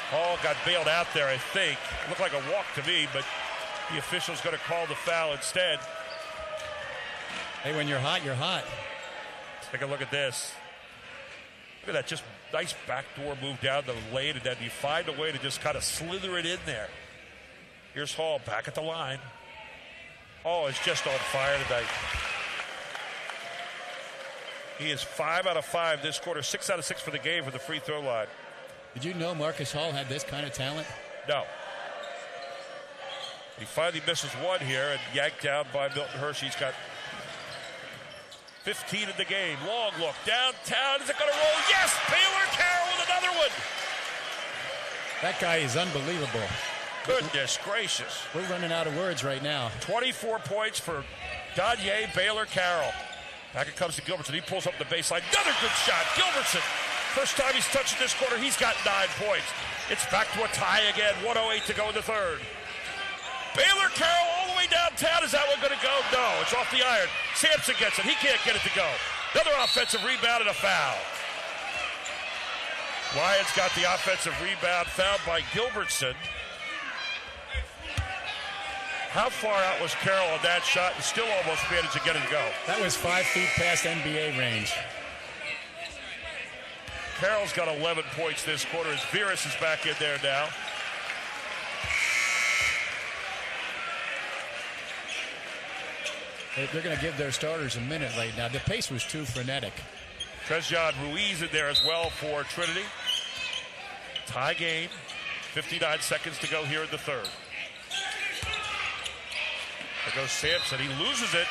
Hall got bailed out there, I think. It looked like a walk to me, but the official's going to call the foul instead. Hey, when you're hot, you're hot. Take a look at this. Look at that, just nice backdoor move down the lane, and then you find a way to just kind of slither it in there. Here's Hall back at the line. Hall is just on fire tonight. He is 5 out of 5 this quarter, 6 out of 6 for the game for the free throw line. Did you know Marcus Hall had this kind of talent? No. He finally misses one here and yanked down by Milton Hershey. He's got 15 in the game. Long look downtown. Is it going to roll? Yes! Baylor Carroll with another one. That guy is unbelievable. Goodness gracious. We're running out of words right now. 24 points for Danye Baylor Carroll. Back it comes to Gilbertson. He pulls up the baseline. Another good shot. Gilbertson. First time he's touched it this quarter. He's got 9 points. It's back to a tie again. 1:08 to go in the third. Baylor Carroll all the way downtown. Is that one going to go? No, it's off the iron. Sampson gets it. He can't get it to go. Another offensive rebound and a foul. Lions got the offensive rebound, fouled by Gilbertson. How far out was Carroll on that shot and still almost managed to get it to go? That was 5 feet past NBA range. Carroll's got 11 points this quarter as Virus is back in there now. They're going to give their starters a minute right now. The pace was too frenetic. Trezjon Ruiz in there as well for Trinity. Tie game. 59 seconds to go here in the third. There goes Sampson. He loses it.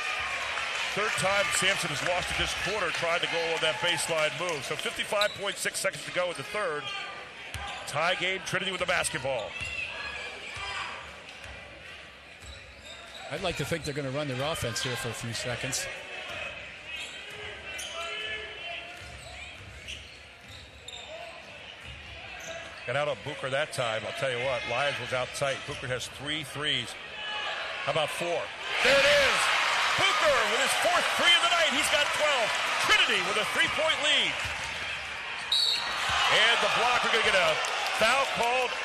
Third time Sampson has lost it this quarter trying to go on that baseline move. So 55.6 seconds to go in the third. Tie game. Trinity with the basketball. I'd like to think they're going to run their offense here for a few seconds. Got out on Booker that time. I'll tell you what, Lyons was out tight. Booker has 3 threes. How about 4? There it is. Booker with his 4th 3 of the night. He's got 12. Trinity with a 3-point lead. And the block, we're going to get a foul called.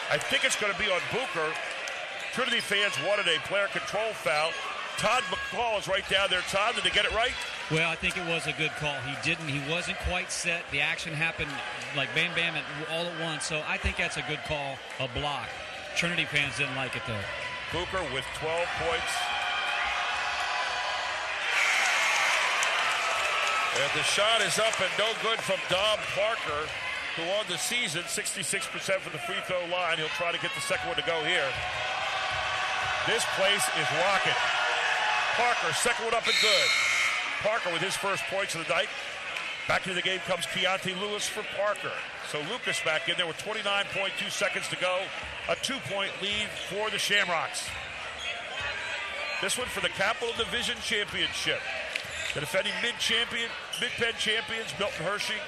I think it's going to be on Booker. Trinity fans wanted a player control foul. Todd McCall is right down there. Todd, did they get it right? Well, I think it was a good call. He wasn't quite set. The action happened like bam, bam, all at once. So I think that's a good call, a block. Trinity fans didn't like it, though. Booker with 12 points. And the shot is up and no good from Dom Parker, who on the season, 66% from the free throw line. He'll try to get the second one to go here. This place is rocking. Parker, second one up and good. Parker with his first points of the night. Back into the game comes Keontae Lewis for Parker. So Lucas back in there with 29.2 seconds to go. A 2-point lead for the Shamrocks. This one for the Capital Division Championship. The defending Mid-Penn champions, Milton Hershey,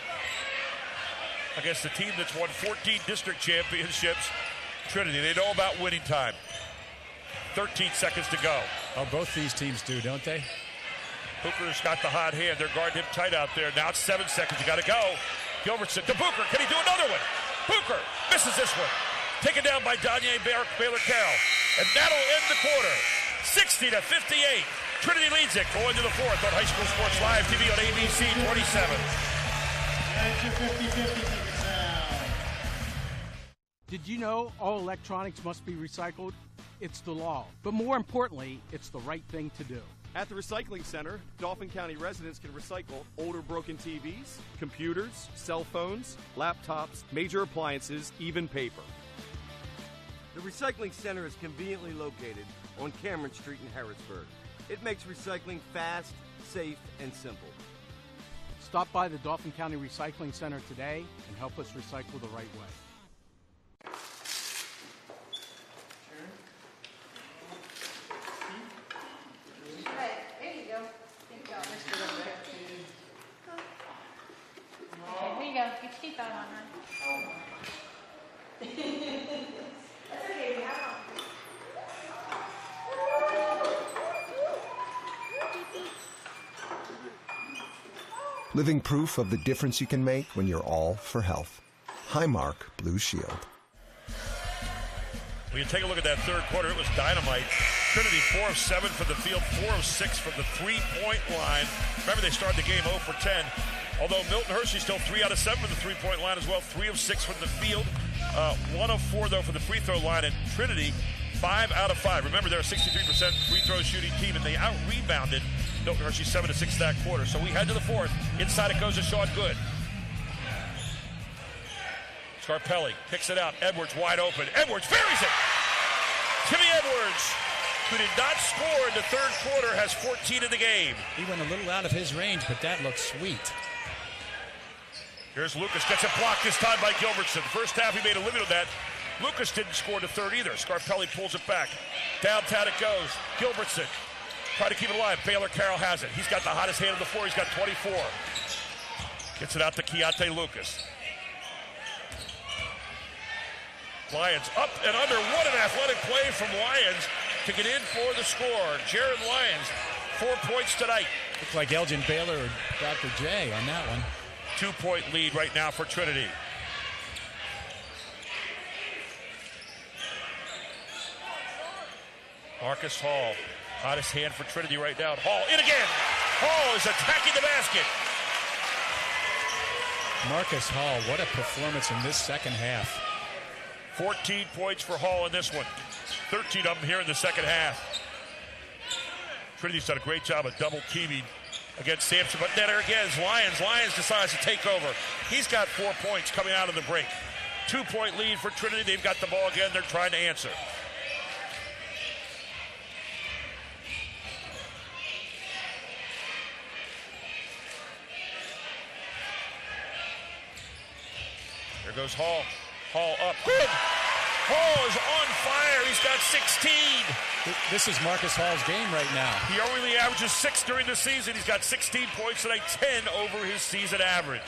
against the team that's won 14 district championships, Trinity. They know about winning time. 13 seconds to go. Oh, both these teams do, don't they? Booker's got the hot hand. They're guarding him tight out there. Now it's 7 seconds. You got to go. Gilbertson to Booker. Can he do another one? Booker misses this one. Taken down by Danye Baylor Carroll. And that'll end the quarter. 60-58. Trinity leads it going to the fourth on High School Sports Live TV on ABC 27. Did you know all electronics must be recycled? It's the law. But more importantly, it's the right thing to do. At the Recycling Center, Dauphin County residents can recycle older broken TVs, computers, cell phones, laptops, major appliances, even paper. The Recycling Center is conveniently located on Cameron Street in Harrisburg. It makes recycling fast, safe, and simple. Stop by the Dauphin County Recycling Center today and help us recycle the right way. There you go. Good job, Mr. Lindbergh. Okay, here you go. Get your teeth out on, hon. That's okay, we have one. Living proof of the difference you can make when you're all for health. Highmark Blue Shield. When you take a look at that third quarter, it was dynamite. Trinity 4 of 7 from the field, 4 of 6 from the three-point line. Remember, they started the game 0 for 10. Although Milton Hershey still 3 out of 7 from the three-point line as well, 3 of 6 from the field. 1 of 4, though, from the free throw line. And Trinity, 5 out of 5. Remember, they're a 63% free throw shooting team, and they out-rebounded Milton Hershey 7 of 6 that quarter. So we head to the fourth. Inside it goes to Sean Good. Scarpelli kicks it out. Edwards wide open. Edwards buries it. Timmy Edwards, who did not score in the third quarter, has 14 in the game. He went a little out of his range, but that looks sweet. Here's Lucas, gets it blocked this time by Gilbertson. First half, he made a living of that. Lucas didn't score the third either. Scarpelli pulls it back. Downtown it goes. Gilbertson, try to keep it alive. Baylor Carroll has it. He's got the hottest hand on the floor. He's got 24. Gets it out to Keontae Lucas. Lions up and under. What an athletic play from Lyons to get in for the score. Jared Lyons, 4 points tonight. Looks like Elgin Baylor or Dr. J on that one. 2-point lead right now for Trinity. Marcus Hall, hottest hand for Trinity right now. Hall in again. Hall is attacking the basket. Marcus Hall, what a performance in this second half. 14 points for Hall in this one. 13 of them here in the second half. Trinity's done a great job of double teaming against Sampson, but then there again is Lyons. Lyons decides to take over. He's got 4 points coming out of the break. 2-point lead for Trinity. They've got the ball again. They're trying to answer. There goes Hall. Hall up. Good. Hall is on fire. He's got 16. This is Marcus Hall's game right now. He only averages 6 during the season. He's got 16 points tonight, 10 over his season average.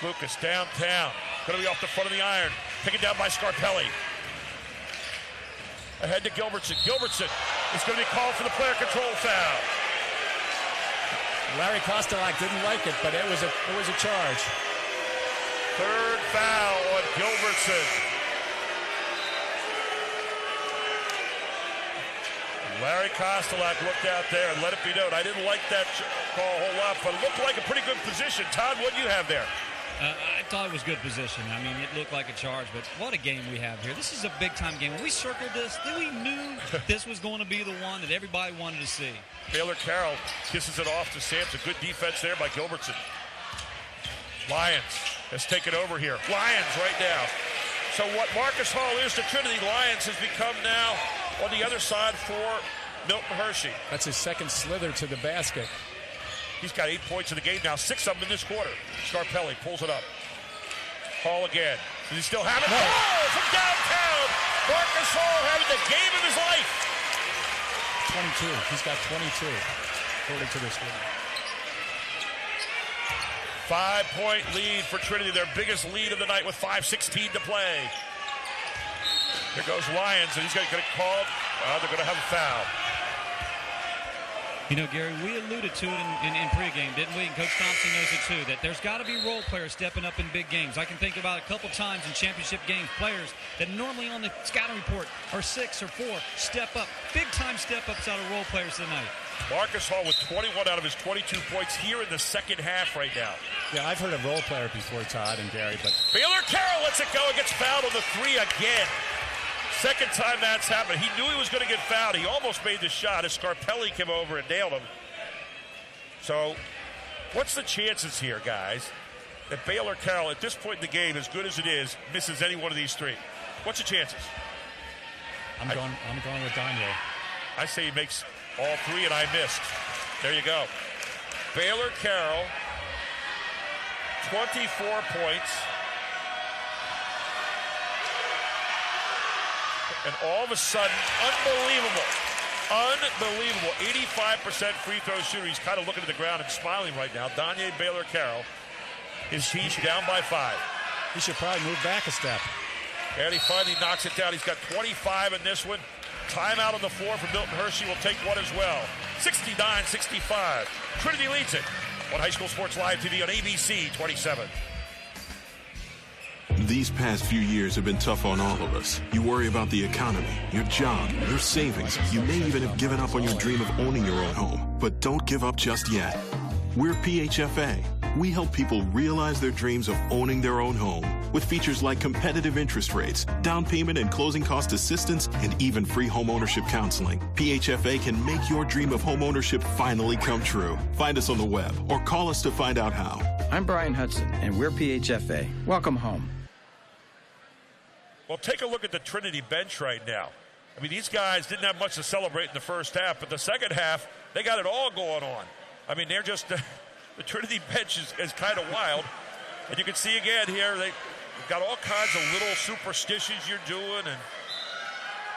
Lucas downtown. Going to be off the front of the iron. Taken down by Scarpelli. Ahead to Gilbertson. Gilbertson is going to be called for the player control foul. Larry Kostelak didn't like it, but it was a charge. Third foul on Gilbertson. Larry Kostelak looked out there and let it be known. I didn't like that call a whole lot, but it looked like a pretty good position. Todd, what do you have there? I thought it was good position. I mean, it looked like a charge, but what a game we have here. This is a big-time game. When we circled this, we knew this was going to be the one that everybody wanted to see. Baylor Carroll kisses it off to Sampson. Good defense there by Gilbertson. Lyons has taken over here. Lyons right now. So what Marcus Hall is to Trinity, Lyons has become now on the other side for Milton Hershey. That's his second slither to the basket. He's got 8 points in the game now, 6 of them in this quarter. Scarpelli pulls it up. Hall again. Does he still have it? No. Oh, from downtown! Marcus Hall having the game of his life. 22. He's got 22, according to this one. 5-point lead for Trinity, their biggest lead of the night with 5:16 to play. Here goes Lyons, and he's going to get called. They're going to have a foul. You know, Gary, we alluded to it in pregame, didn't we? And Coach Thompson knows it too, that there's got to be role players stepping up in big games. I can think about a couple times in championship games, players that normally on the scouting report are 6 or 4 step up, big-time step-ups out of role players tonight. Marcus Hall with 21 out of his 22 points here in the second half right now. Yeah, I've heard of role player before, Todd and Gary, but Baylor Carroll lets it go and gets fouled on the 3 again. Second time that's happened. He knew he was going to get fouled. He almost made the shot as Scarpelli came over and nailed him. So what's the chances here, guys, that Baylor Carroll, at this point in the game, as good as it is, misses any one of these 3? What's the chances? I'm going with Danye. I say he makes all 3, and I missed. There you go. Baylor Carroll, 24 points. And all of a sudden, unbelievable, 85% free throw shooter. He's kind of looking at the ground and smiling right now. Danye Baylor Carroll is down by 5. He should probably move back a step. And he finally knocks it down. He's got 25 in this one. Timeout on the floor for Milton Hershey. Will take one as well. 69-65. Trinity leads it on High School Sports Live TV on ABC 27. These past few years have been tough on all of us. You worry about the economy, your job, your savings. You may even have given up on your dream of owning your own home. But don't give up just yet. We're PHFA. We help people realize their dreams of owning their own home with features like competitive interest rates, down payment and closing cost assistance, and even free home ownership counseling. PHFA can make your dream of home ownership finally come true. Find us on the web or call us to find out how. I'm Brian Hudson, and we're PHFA. Welcome home. Well, take a look at the Trinity bench right now. I mean, these guys didn't have much to celebrate in the first half, but the second half, they got it all going on. I mean, they're just, the Trinity bench is kind of wild. And you can see again here, they've got all kinds of little superstitions you're doing. And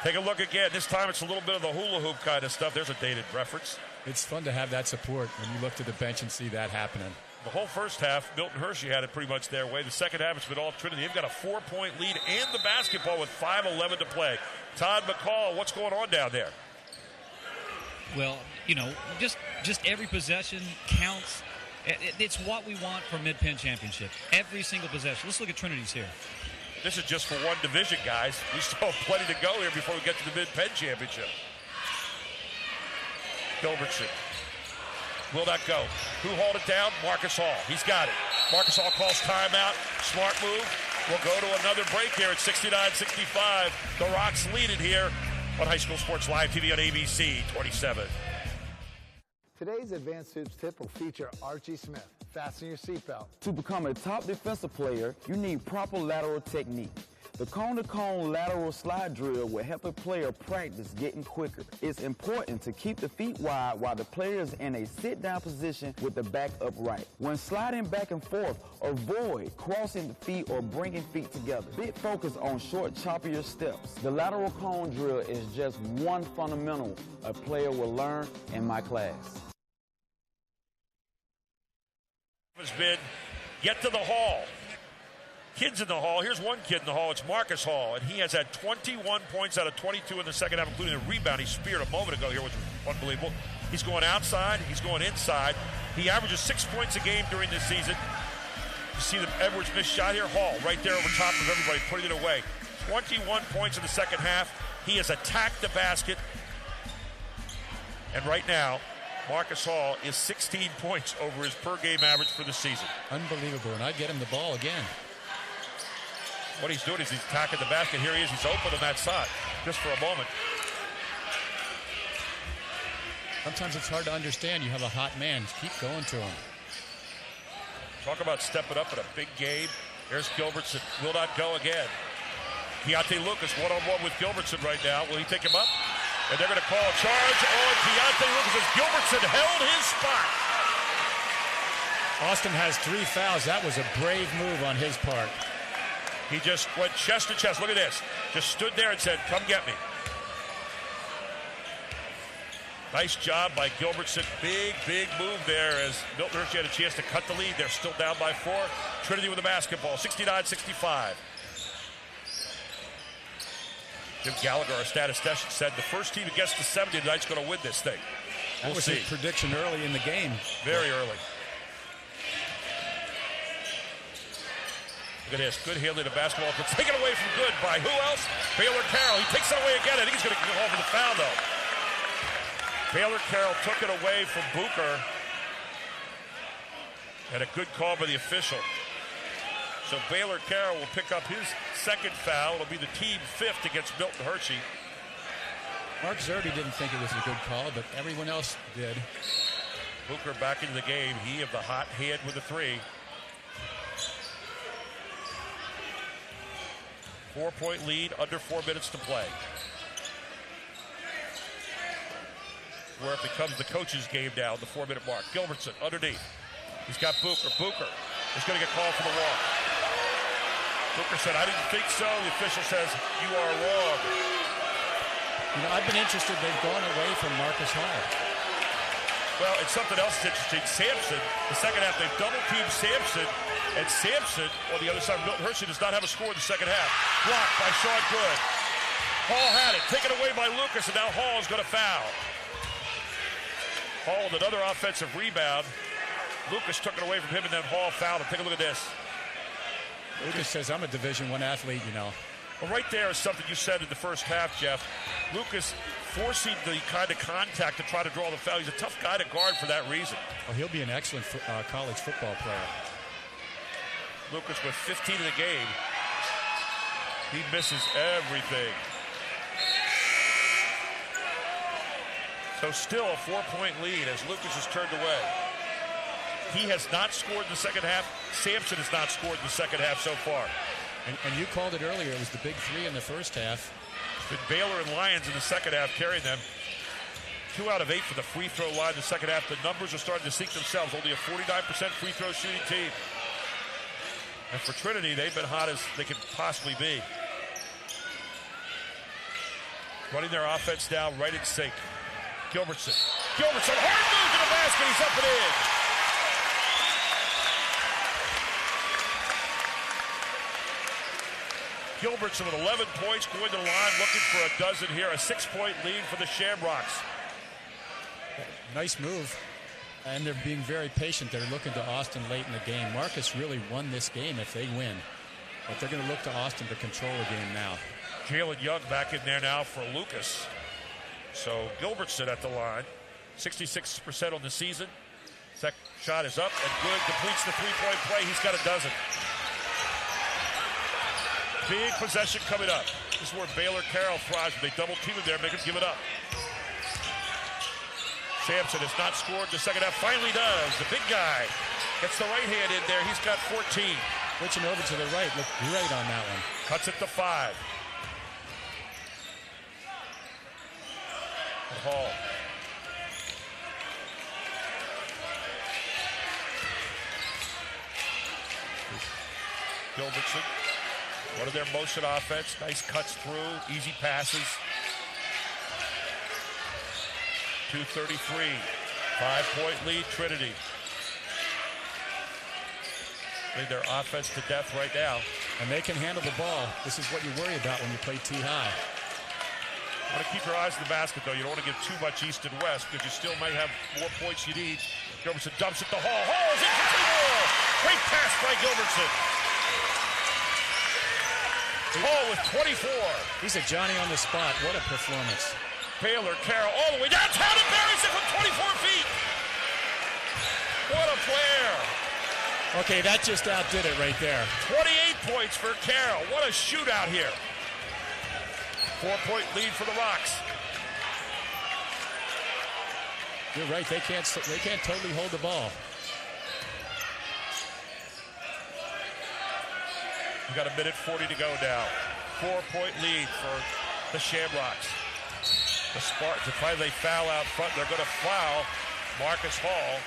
take a look again. This time it's a little bit of the hula hoop kind of stuff. There's a dated reference. It's fun to have that support when you look to the bench and see that happening. The whole first half, Milton Hershey had it pretty much their way. The second half, it's been all Trinity. They've got a 4-point lead and the basketball with 5:11 to play. Todd McCall, what's going on down there? Well, you know, just every possession counts. It's what we want for Mid-Penn Championship. Every single possession. Let's look at Trinity's here. This is just for one division, guys. We still have plenty to go here before we get to the Mid-Penn Championship. Gilbertson will not go. Who hauled it down? Marcus Hall. He's got it. Marcus Hall calls timeout. Smart move. We'll go to another break here at 69-65. The Rocks lead it here on High School Sports Live TV on ABC 27. Today's Advanced Hoops tip will feature Archie Smith. Fasten your seatbelt. To become a top defensive player, you need proper lateral technique. The cone-to-cone lateral slide drill will help a player practice getting quicker. It's important to keep the feet wide while the player is in a sit-down position with the back upright. When sliding back and forth, avoid crossing the feet or bringing feet together. Big focus on short, choppier steps. The lateral cone drill is just one fundamental a player will learn in my class. Has been get to the hall. Kids in the hall. Here's one kid in the hall. It's Marcus Hall, and he has had 21 points out of 22 in the second half, including a rebound. He speared a moment ago here, which was unbelievable. He's going outside. He's going inside. He averages 6 points a game during this season. You see the Edwards missed shot here. Hall right there over top of everybody, putting it away. 21 points in the second half. He has attacked the basket. And right now, Marcus Hall is 16 points over his per-game average for the season. Unbelievable, and I'd get him the ball again. What he's doing is he's attacking the basket. Here he is. He's open on that side just for a moment. Sometimes it's hard to understand. You have a hot man. Just keep going to him. Talk about stepping up in a big game. There's Gilbertson. Will not go again. Keontae Lucas one-on-one with Gilbertson right now. Will he take him up? And they're going to call a charge on Keontae Lucas as Gilbertson held his spot. Austin has 3 fouls. That was a brave move on his part. He just went chest to chest. Look at this. Just stood there and said, come get me. Nice job by Gilbertson. Big move there as Milton Hershey had a chance to cut the lead. They're still down by 4. Trinity with the basketball, 69-65. Jim Gallagher, our statistician, said the first team who gets to 70 tonight is going to win this thing. That was his prediction early in the game. Very early. Look at this. Good handling of basketball. It's taken away from Good by who else? Baylor Carroll. He takes it away again. I think he's going to go home for the foul, though. Baylor Carroll took it away from Booker. And a good call by the official. So Baylor Carroll will pick up his second foul. It'll be the team 5th against Milton Hershey. Mark Zerby didn't think it was a good call, but everyone else did. Booker back into the game. He of the hot hand with the 3. 4-point lead, under 4 minutes to play. where it becomes the coach's game now, the 4-minute mark. Gilbertson underneath. He's got Booker. Booker is going to get called for the walk. Booker said, I didn't think so. The official says, you are wrong. You know, I've been interested. They've gone away from Marcus Hall. Well, it's something else that's interesting. Sampson, the second half, they've double-teamed Sampson, and Sampson, on the other side, Milton Hershey does not have a score in the second half. Blocked by Sean Good. Hall had it, taken away by Lucas, and now Hall is going to foul. Hall with another offensive rebound. Lucas took it away from him, and then Hall fouled him. Take a look at this. Lucas says, I'm a Division I athlete, you know. Well, right there is something you said in the first half, Jeff. Lucas forcing the kind of contact to try to draw the foul. He's a tough guy to guard for that reason. Oh, he'll be an excellent college football player. Lucas with 15 in the game. He misses everything. So still a 4-point lead as Lucas is turned away. He has not scored in the second half. Sampson has not scored in the second half so far. And you called it earlier. It was the big three in the first half. It's been Baylor and Lions in the second half carrying them. 2 out of 8 for the free throw line in the second half. The numbers are starting to sink themselves. Only a 49% free throw shooting team. And for Trinity, they've been hot as they could possibly be. Running their offense down right in sync. Gilbertson. Gilbertson, hard move to the basket. He's up and in. Gilbertson with 11 points, going to the line, looking for a dozen here. A 6-point lead for the Shamrocks. Nice move. And they're being very patient. They're looking to Austin late in the game. Marcus really won this game if they win. But they're going to look to Austin to control the game now. Jalen Young back in there now for Lucas. So Gilbertson at the line. 66% on the season. Second shot is up and good. Completes the 3-point play. He's got a dozen. Big possession coming up. This is where Baylor Carroll thrives. They double team him there, make him give it up. Sampson has not scored in the second half. Finally does. The big guy gets the right hand in there. He's got 14. Switching over to the right. Looked great on that one. Cuts it to 5. And Hall. Gilbertson. One of their motion offense. Nice cuts through. Easy passes. 2:33. 5-point lead, Trinity. Playing their offense to death right now. And they can handle the ball. This is what you worry about when you play T-high. You want to keep your eyes on the basket, though. You don't want to give too much east and west because you still might have more points you need. Gilbertson dumps it to Hall. Hall is in for 2 more. Great pass by Gilbertson. Hall with 24. He's a Johnny on the spot. What a performance. Baylor Carroll all the way downtown and buries it from 24 feet. What a player. Okay, that just outdid it right there. 28 points for Carroll. What a shootout here. 4-point lead for the Rocks. You're right. They can't totally hold the ball. We got 1:40 to go now. 4-point lead for the Shamrocks. The Spartans, if they foul out front, they're going to foul Marcus Hall.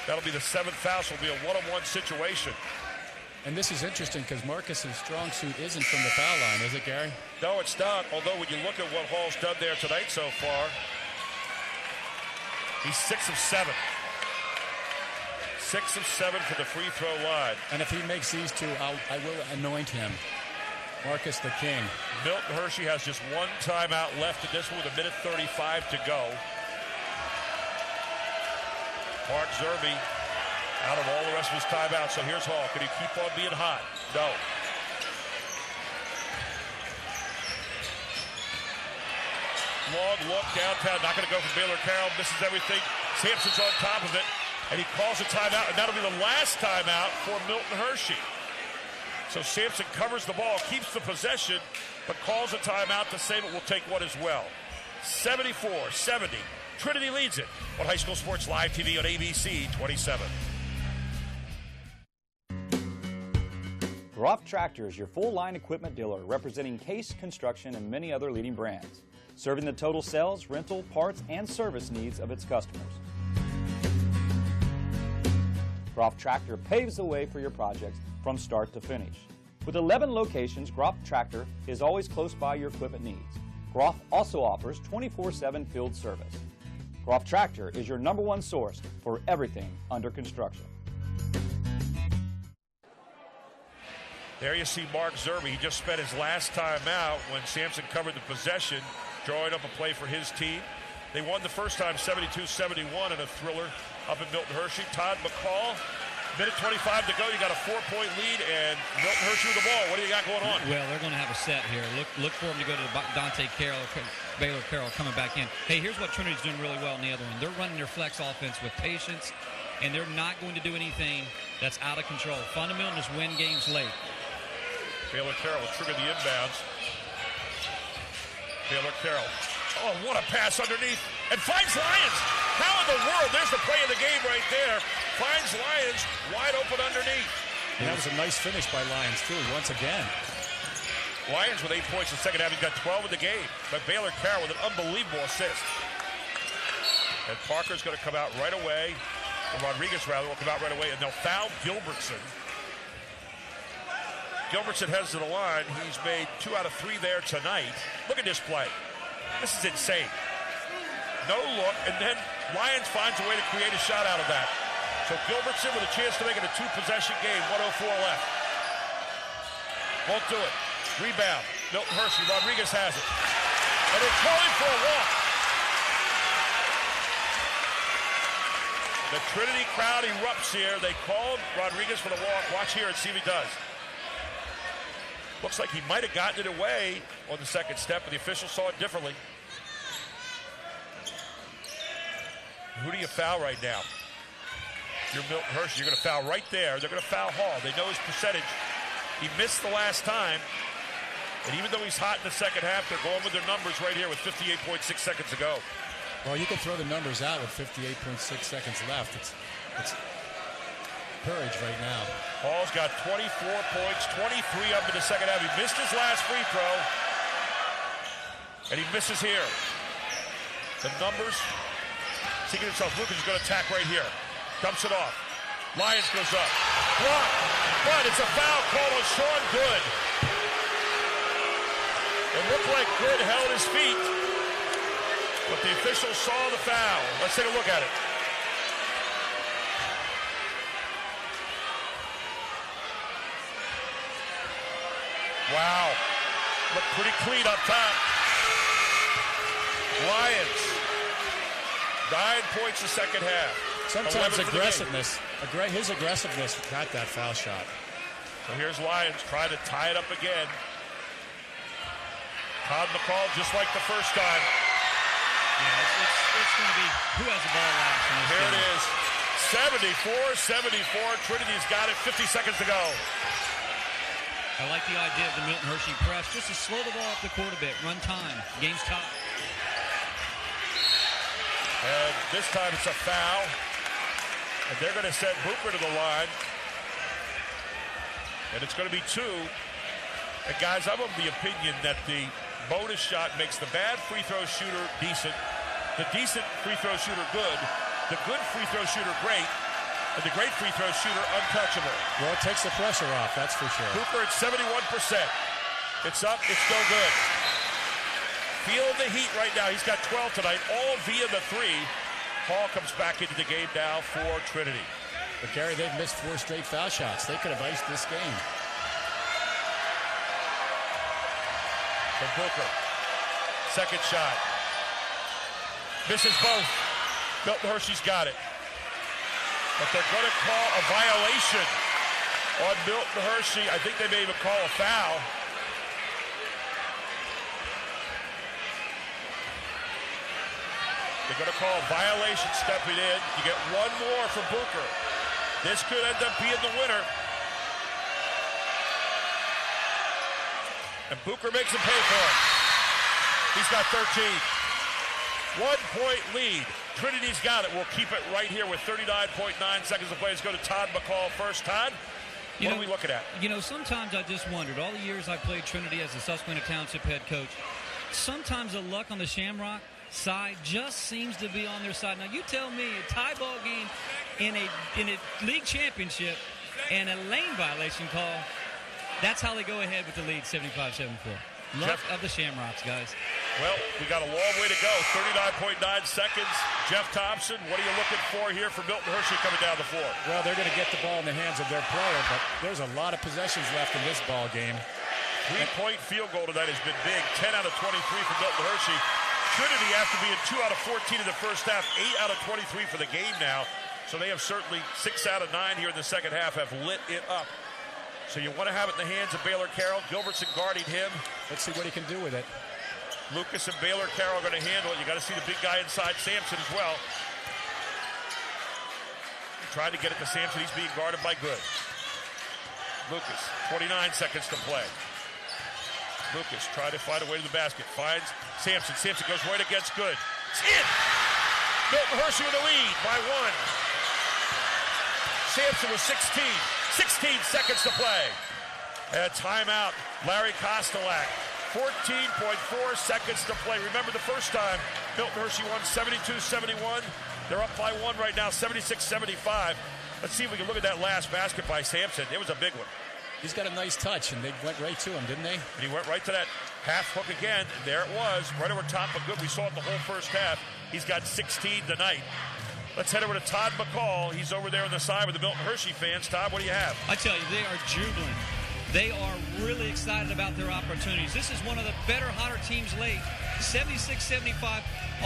That'll be the 7th foul, so it'll be a 1-on-1 situation. And this is interesting because Marcus's strong suit isn't from the foul line, is it, Gary? No, it's not. Although when you look at what Hall's done there tonight so far, he's 6 of 7. 6 of 7 for the free throw line. And if he makes these two, I will anoint him. Marcus the King. Milton Hershey has just 1 timeout left in this one with 1:35 to go. Mark Zerbe out of all the rest of his timeouts. So here's Hall. Can he keep on being hot? No. Long look downtown. Not going to go for Baylor Carroll. Misses everything. Sampson's on top of it. And he calls a timeout. And that'll be the last timeout for Milton Hershey. So Sampson covers the ball, keeps the possession, but calls a timeout. The same it will take one as well. 74-70. Trinity leads it on High School Sports Live TV on ABC 27. Groff Tractor is your full-line equipment dealer representing Case Construction and many other leading brands. serving the total sales, rental, parts, and service needs of its customers. Groff Tractor paves the way for your projects from start to finish. With 11 locations, Groff Tractor is always close by your equipment needs. Groff also offers 24/7 field service. Groff Tractor is your #1 source for everything under construction. There you see Mark Zerbe. He just spent his last time out when Sampson covered the possession, drawing up a play for his team. They won the first time 72-71 in a thriller up at Milton Hershey. Todd McCall, minute 25 to go. You got a 4-point lead, and Milton Hershey with the ball. What do you got going on? Well, they're going to have a set here. Look for them to go to Dante Carroll, Baylor Carroll coming back in. Hey, here's what Trinity's doing really well in the other one. They're running their flex offense with patience, and they're not going to do anything that's out of control. Fundamental is win games late. Baylor Carroll will trigger the inbounds. Baylor Carroll. Oh, what a pass underneath. And finds Lyons. How in the world? There's the play of the game right there. Finds Lyons wide open underneath. And that was a nice finish by Lyons, too, once again. Lyons with 8 points in the second half. He's got 12 in the game. But Baylor Carroll with an unbelievable assist. And Parker's going to come out right away. Or Rodriguez, rather, will come out right away. And they'll foul Gilbertson. Gilbertson heads to the line. He's made 2 out of 3 there tonight. Look at this play. This is insane. No look, and then Lyons finds a way to create a shot out of that. So Gilbertson with a chance to make it a 2-possession game, 1:04 left. Won't do it. Rebound. Milton Hershey. Rodriguez has it. And they're calling for a walk. The Trinity crowd erupts here. They called Rodriguez for the walk. Watch here and see if he does. Looks like he might have gotten it away on the second step, but the officials saw it differently. Who do you foul right now? You're Milton Hershey. You're going to foul right there. They're going to foul Hall. They know his percentage. He missed the last time. And even though he's hot in the second half, they're going with their numbers right here with 58.6 seconds to go. Well, you can throw the numbers out with 58.6 seconds left. It's courage right now. Hall's got 24 points, 23 up in the second half. He missed his last free throw, and he misses here. The numbers, thinking himself, Lucas is going to attack right here. Dumps it off. Lyons goes up. Blocked, but it's a foul call on Sean Good. It looked like Good held his feet, but the officials saw the foul. Let's take a look at it. Wow. Looked pretty clean up top. Lions. 9 points the second half. Sometimes aggressiveness, his aggressiveness got that foul shot. So here's Lyons trying to tie it up again. Todd McCall just like the first time. Yeah, it's going to be who has the ball last in this Here game. it is. 74-74. Trinity's got it. 50 seconds to go. I like the idea of the Milton Hershey press, just to slow the ball up the court a bit, run time, game's tied. And this time it's a foul. And they're going to send Booker to the line. And it's going to be 2. And guys, I'm of the opinion that the bonus shot makes the bad free throw shooter decent, the decent free throw shooter good, the good free throw shooter great, and the great free throw shooter untouchable. Well, it takes the pressure off, that's for sure. Cooper at 71%. It's up, it's no good. Feeling the heat right now. He's got 12 tonight, all via the 3. Hall comes back into the game now for Trinity. But Gary, they've missed 4 straight foul shots. They could have iced this game. From Booker. Second shot. Misses both. Milton Hershey's got it. But they're going to call a violation on Milton Hershey. I think they may even call a foul. They're going to call a violation stepping in. You get 1 more from Booker. This could end up being the winner. And Booker makes him pay for it. He's got 13. 1-point lead. Trinity's got it. We'll keep it right here with 39.9 seconds to play. Let's go to Todd McCall first. Todd, what are we looking at? You know, sometimes I just wondered, all the years I played Trinity as a Susquehanna Township head coach, sometimes the luck on the Shamrock side just seems to be on their side. Now, you tell me a tie ball game in a league championship and a lane violation call, that's how they go ahead with the lead, 75-74. Luck of the Shamrocks, guys. Well, we got a long way to go. 39.9 seconds. Jeff Thompson, what are you looking for here for Milton Hershey coming down the floor? Well, they're going to get the ball in the hands of their player, but there's a lot of possessions left in this ball game. 3-point field goal tonight has been big. 10 out of 23 for Milton Hershey. Trinity, after being 2 out of 14 in the first half, 8 out of 23 for the game now. So they have certainly 6 out of 9 here in the second half have lit it up. So you want to have it in the hands of Baylor Carroll. Gilbertson guarding him. Let's see what he can do with it. Lucas and Baylor Carroll are going to handle it. You got to see the big guy inside Sampson as well. Trying to get it to Sampson. He's being guarded by Good. Lucas, 29 seconds to play. Lucas trying to find a way to the basket. Finds Sampson. Sampson goes right against Good. It's in! Milton Hershey with the lead by 1. Sampson with 16 seconds to play. And timeout. Larry Kostelak. 14.4 seconds to play. Remember the first time Milton Hershey won 72-71. They're up by 1 right now, 76-75. Let's see if we can look at that last basket by Sampson. It was a big one. He's got a nice touch, and they went right to him, didn't they? And he went right to that half hook again. And there it was, right over top of Good. We saw it the whole first half. He's got 16 tonight. Let's head over to Todd McCall. He's over there on the side with the Milton Hershey fans. Todd, what do you have? I tell you, they are jubilant. They are really excited about their opportunities. This is one of the better, hotter teams late. 76-75,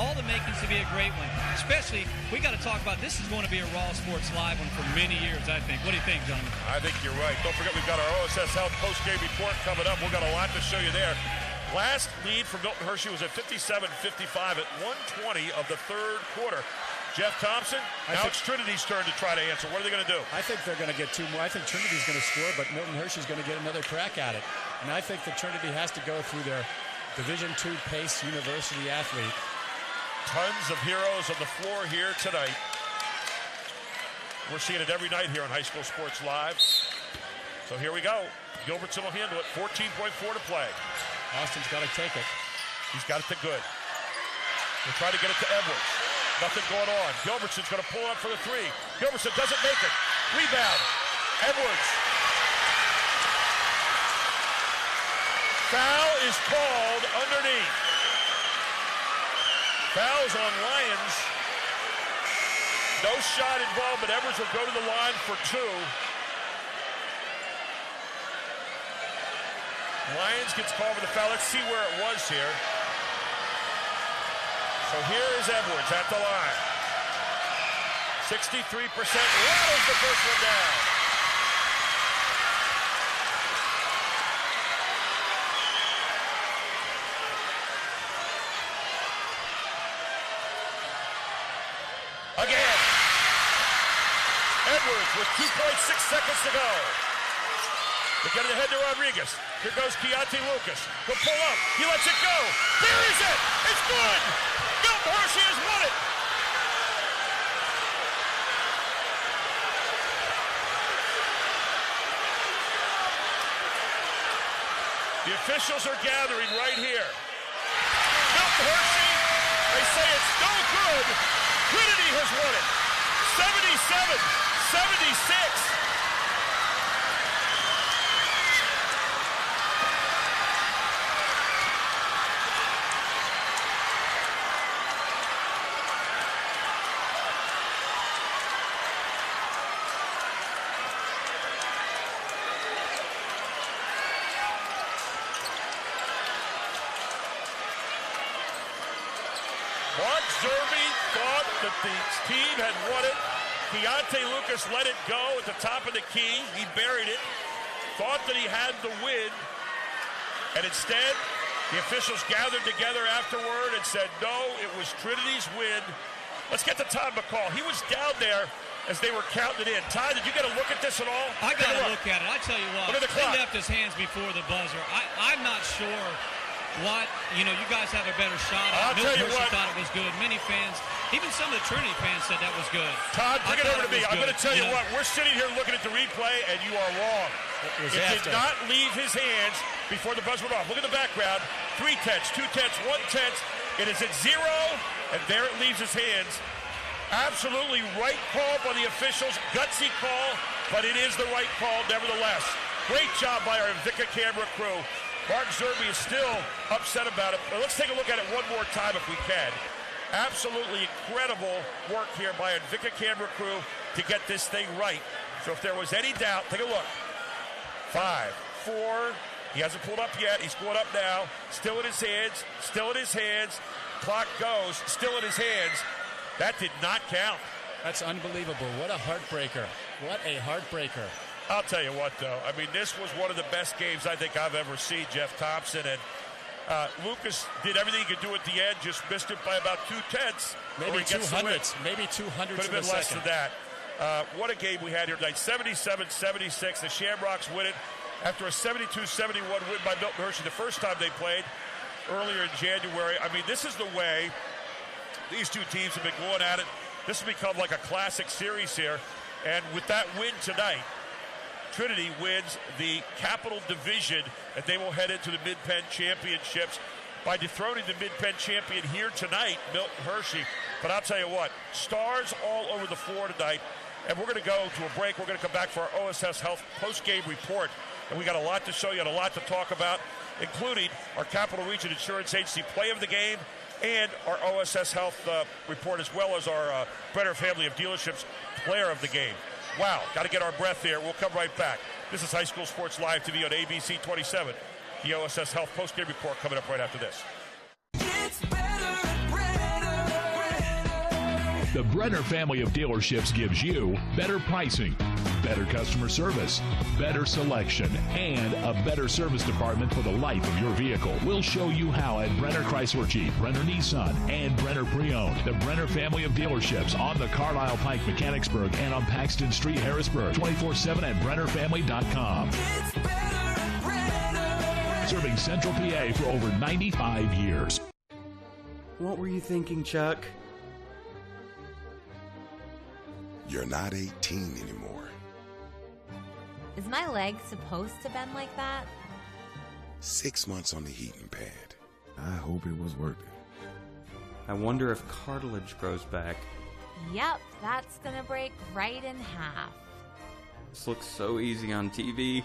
all the makings to be a great one. Especially, we got to talk about this is going to be a Raw Sports Live one for many years, I think. What do you think, gentlemen? I think you're right. Don't forget, we've got our OSS Health post-game report coming up. We've got a lot to show you there. Last lead for Milton Hershey was at 57-55 at 1:20 of the third quarter. Jeff Thompson, now it's Trinity's turn to try to answer. What are they going to do? I think they're going to get 2 more. I think Trinity's going to score, but Milton Hershey's going to get another crack at it. And I think that Trinity has to go through their Division II Pace University athlete. Tons of heroes on the floor here tonight. We're seeing it every night here on High School Sports Live. So here we go. Gilbertson will handle it. 14.4 to play. Austin's got to take it. He's got it to Good. We'll try to get it to Edwards. Nothing going on. Gilbertson's going to pull up for the 3. Gilbertson doesn't make it. Rebound. Edwards. Foul is called underneath. Fouls on Lyons. No shot involved, but Edwards will go to the line for 2. Lyons gets called for the foul. Let's see where it was here. So here is Edwards at the line. 63%. Rattles the first one down. Again. Edwards with 2.6 seconds to go. They get it ahead to Rodriguez. Here goes Keontae Lucas. He'll pull up. He lets it go. There is it. It's good. Milton Hershey has won it. The officials are gathering right here. Milton Hershey, they say it's no good. Trinity has won it. 77-76. Mark Zerbe thought that the team had won it. Keontae Lucas let it go at the top of the key. He buried it. Thought that he had the win. And instead, the officials gathered together afterward and said, no, it was Trinity's win. Let's get to Todd McCall. He was down there as they were counting it in. Todd, did you get a look at this at all? I got a look at it. I tell you what, look at the clock. He left his hands before the buzzer. I'm not sure what, you guys have a better shot at. I'll tell you what. Thought it was good. Many fans, even some of the Trinity fans said that was good. Todd, bring it over to me. I'm going to tell you what. We're sitting here looking at the replay, and you are wrong. It did not leave his hands before the buzzer went off. Look at the background. 3/10, 2/10, 1/10. It is at 0, and there it leaves his hands. Absolutely right call by the officials. Gutsy call, but it is the right call nevertheless. Great job by our Invicta camera crew. Mark Zerby is still upset about it, but let's take a look at it one more time if we can. Absolutely incredible work here by our Invicta camera crew to get this thing right. So if there was any doubt, take a look. 5, 4, he hasn't pulled up yet. He's going up now. Still in his hands, still in his hands. Clock goes, still in his hands. That did not count. That's unbelievable. What a heartbreaker. What a heartbreaker. I'll tell you what, though. I mean, this was one of the best games I think I've ever seen, Jeff Thompson. And Lucas did everything he could do at the end, just missed it by about 2/10. Maybe 200s. Maybe 200s. Could have been less than that. What a game we had here tonight. 77-76. The Shamrocks win it after a 72-71 win by Milton Hershey the first time they played earlier in January. I mean, this is the way these two teams have been going at it. This has become like a classic series here. And with that win tonight, Trinity wins the Capital Division, and they will head into the Mid-Penn Championships by dethroning the Mid-Penn champion here tonight, Milton Hershey. But I'll tell you what, stars all over the floor tonight. And we're going to go to a break. We're going to come back for our OSS Health post-game report. And we got a lot to show you and a lot to talk about, including our Capital Region Insurance Agency play of the game and our OSS Health report, as well as our Brenner family of dealerships player of the game. Wow, got to get our breath here. We'll come right back. This is High School Sports Live TV on ABC 27. The OSS Health post-game report coming up right after this. The Brenner family of dealerships gives you better pricing, better customer service, better selection, and a better service department for the life of your vehicle. We'll show you how at Brenner Chrysler Jeep, Brenner Nissan, and Brenner Pre-Owned. The Brenner family of dealerships on the Carlisle Pike, Mechanicsburg, and on Paxton Street, Harrisburg. 24/7 at BrennerFamily.com. Serving Central PA for over 95 years. What were you thinking, Chuck? You're not 18 anymore. Is my leg supposed to bend like that? 6 months on the heating pad. I hope it was worth it. I wonder if cartilage grows back. Yep, that's gonna break right in half. This looks so easy on TV.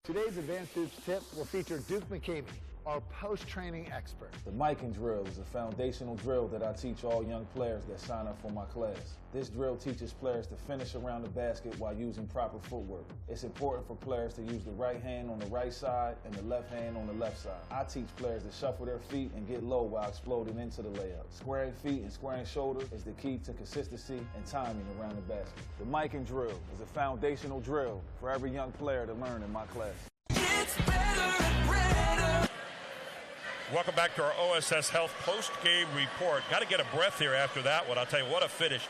Today's Advanced Hoops tip will feature Duke McCamey, our post-training expert. The miking drill is a foundational drill that I teach all young players that sign up for my class. This drill teaches players to finish around the basket while using proper footwork. It's important for players to use the right hand on the right side and the left hand on the left side. I teach players to shuffle their feet and get low while exploding into the layup. Squaring feet and squaring shoulders is the key to consistency and timing around the basket. The miking drill is a foundational drill for every young player to learn in my class. Welcome back to our OSS Health post-game report. Got to get a breath here after that one. I'll tell you, what a finish.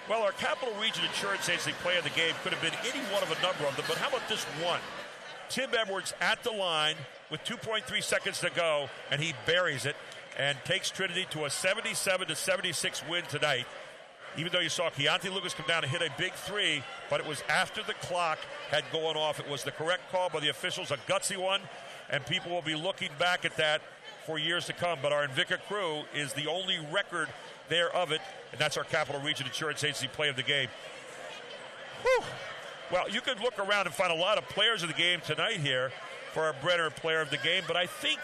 Well, our Capital Region Insurance Agency play of the game could have been any one of a number of them, but how about this one? Tim Edwards at the line with 2.3 seconds to go, and he buries it and takes Trinity to a 77-76 win tonight. Even though you saw Keontae Lucas come down and hit a big three, but it was after the clock had gone off. It was the correct call by the officials, a gutsy one, and people will be looking back at that for years to come. But our Invicta crew is the only record there of it, and that's our Capital Region Insurance Agency play of the game. Whew. Well, you could look around and find a lot of players of the game tonight here for our Brenner player of the game, but I think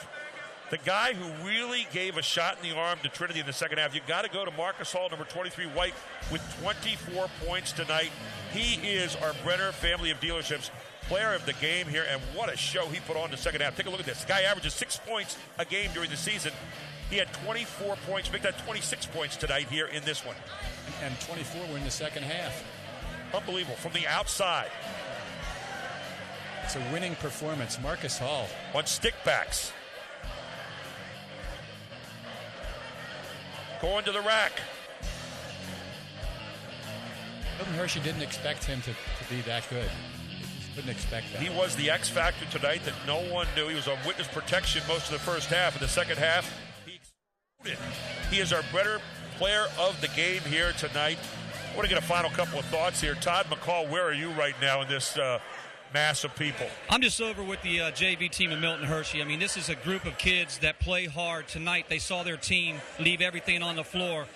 the guy who really gave a shot in the arm to Trinity in the second half, you got to go to Marcus Hall, number 23, White, with 24 points tonight. He is our Brenner family of dealerships player of the game here, and what a show he put on in the second half. Take a look at this. The guy averages 6 points a game during the season. He had 24 points, make that 26 points tonight here in this one. And 24 were in the second half. Unbelievable. From the outside. It's a winning performance. Marcus Hall. On stickbacks. Going to the rack. Milton Hershey didn't expect him to be that good. Couldn't expect that. He was the X factor tonight that no one knew. He was on witness protection most of the first half. In the second half, he exploded. He is our Brenner player of the game here tonight. I want to get a final couple of thoughts here. Todd McCall, where are you right now in this mass of people. I'm just over with the JV team of Milton Hershey. I mean, this is a group of kids that play hard. Tonight they saw their team leave everything on the floor.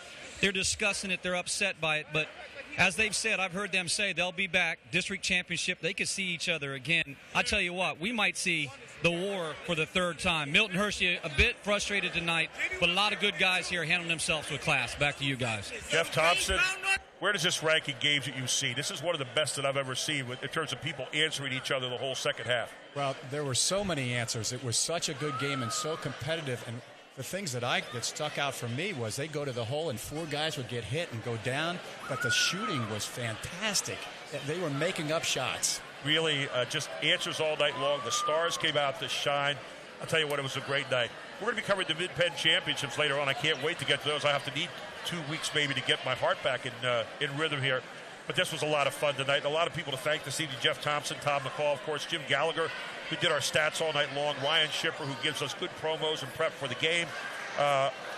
They're discussing it. They're upset by it. But as they've said, I've heard them say they'll be back. District championship, they could see each other again. I tell you what, we might see the war for the third time. Milton Hershey a bit frustrated tonight, but a lot of good guys here handling themselves with class. Back to you guys. Jeff Thompson, where does this rank in games that you see? This is one of the best that I've ever seen in terms of people answering each other the whole second half. Well, there were so many answers. It was such a good game and so competitive. And the things that stuck out for me was they go to the hole and 4 guys would get hit and go down, but the shooting was fantastic. They were making up shots. Really, just answers all night long. The stars came out to shine. I'll tell you what, it was a great night. We're going to be covering the Mid-Penn Championships later on. I can't wait to get to those. I have to need 2 weeks maybe to get my heart back in rhythm here. But this was a lot of fun tonight. A lot of people to thank this evening. Jeff Thompson, Tom McCall, of course, Jim Gallagher, who did our stats all night long. Ryan Schiffer, who gives us good promos and prep for the game.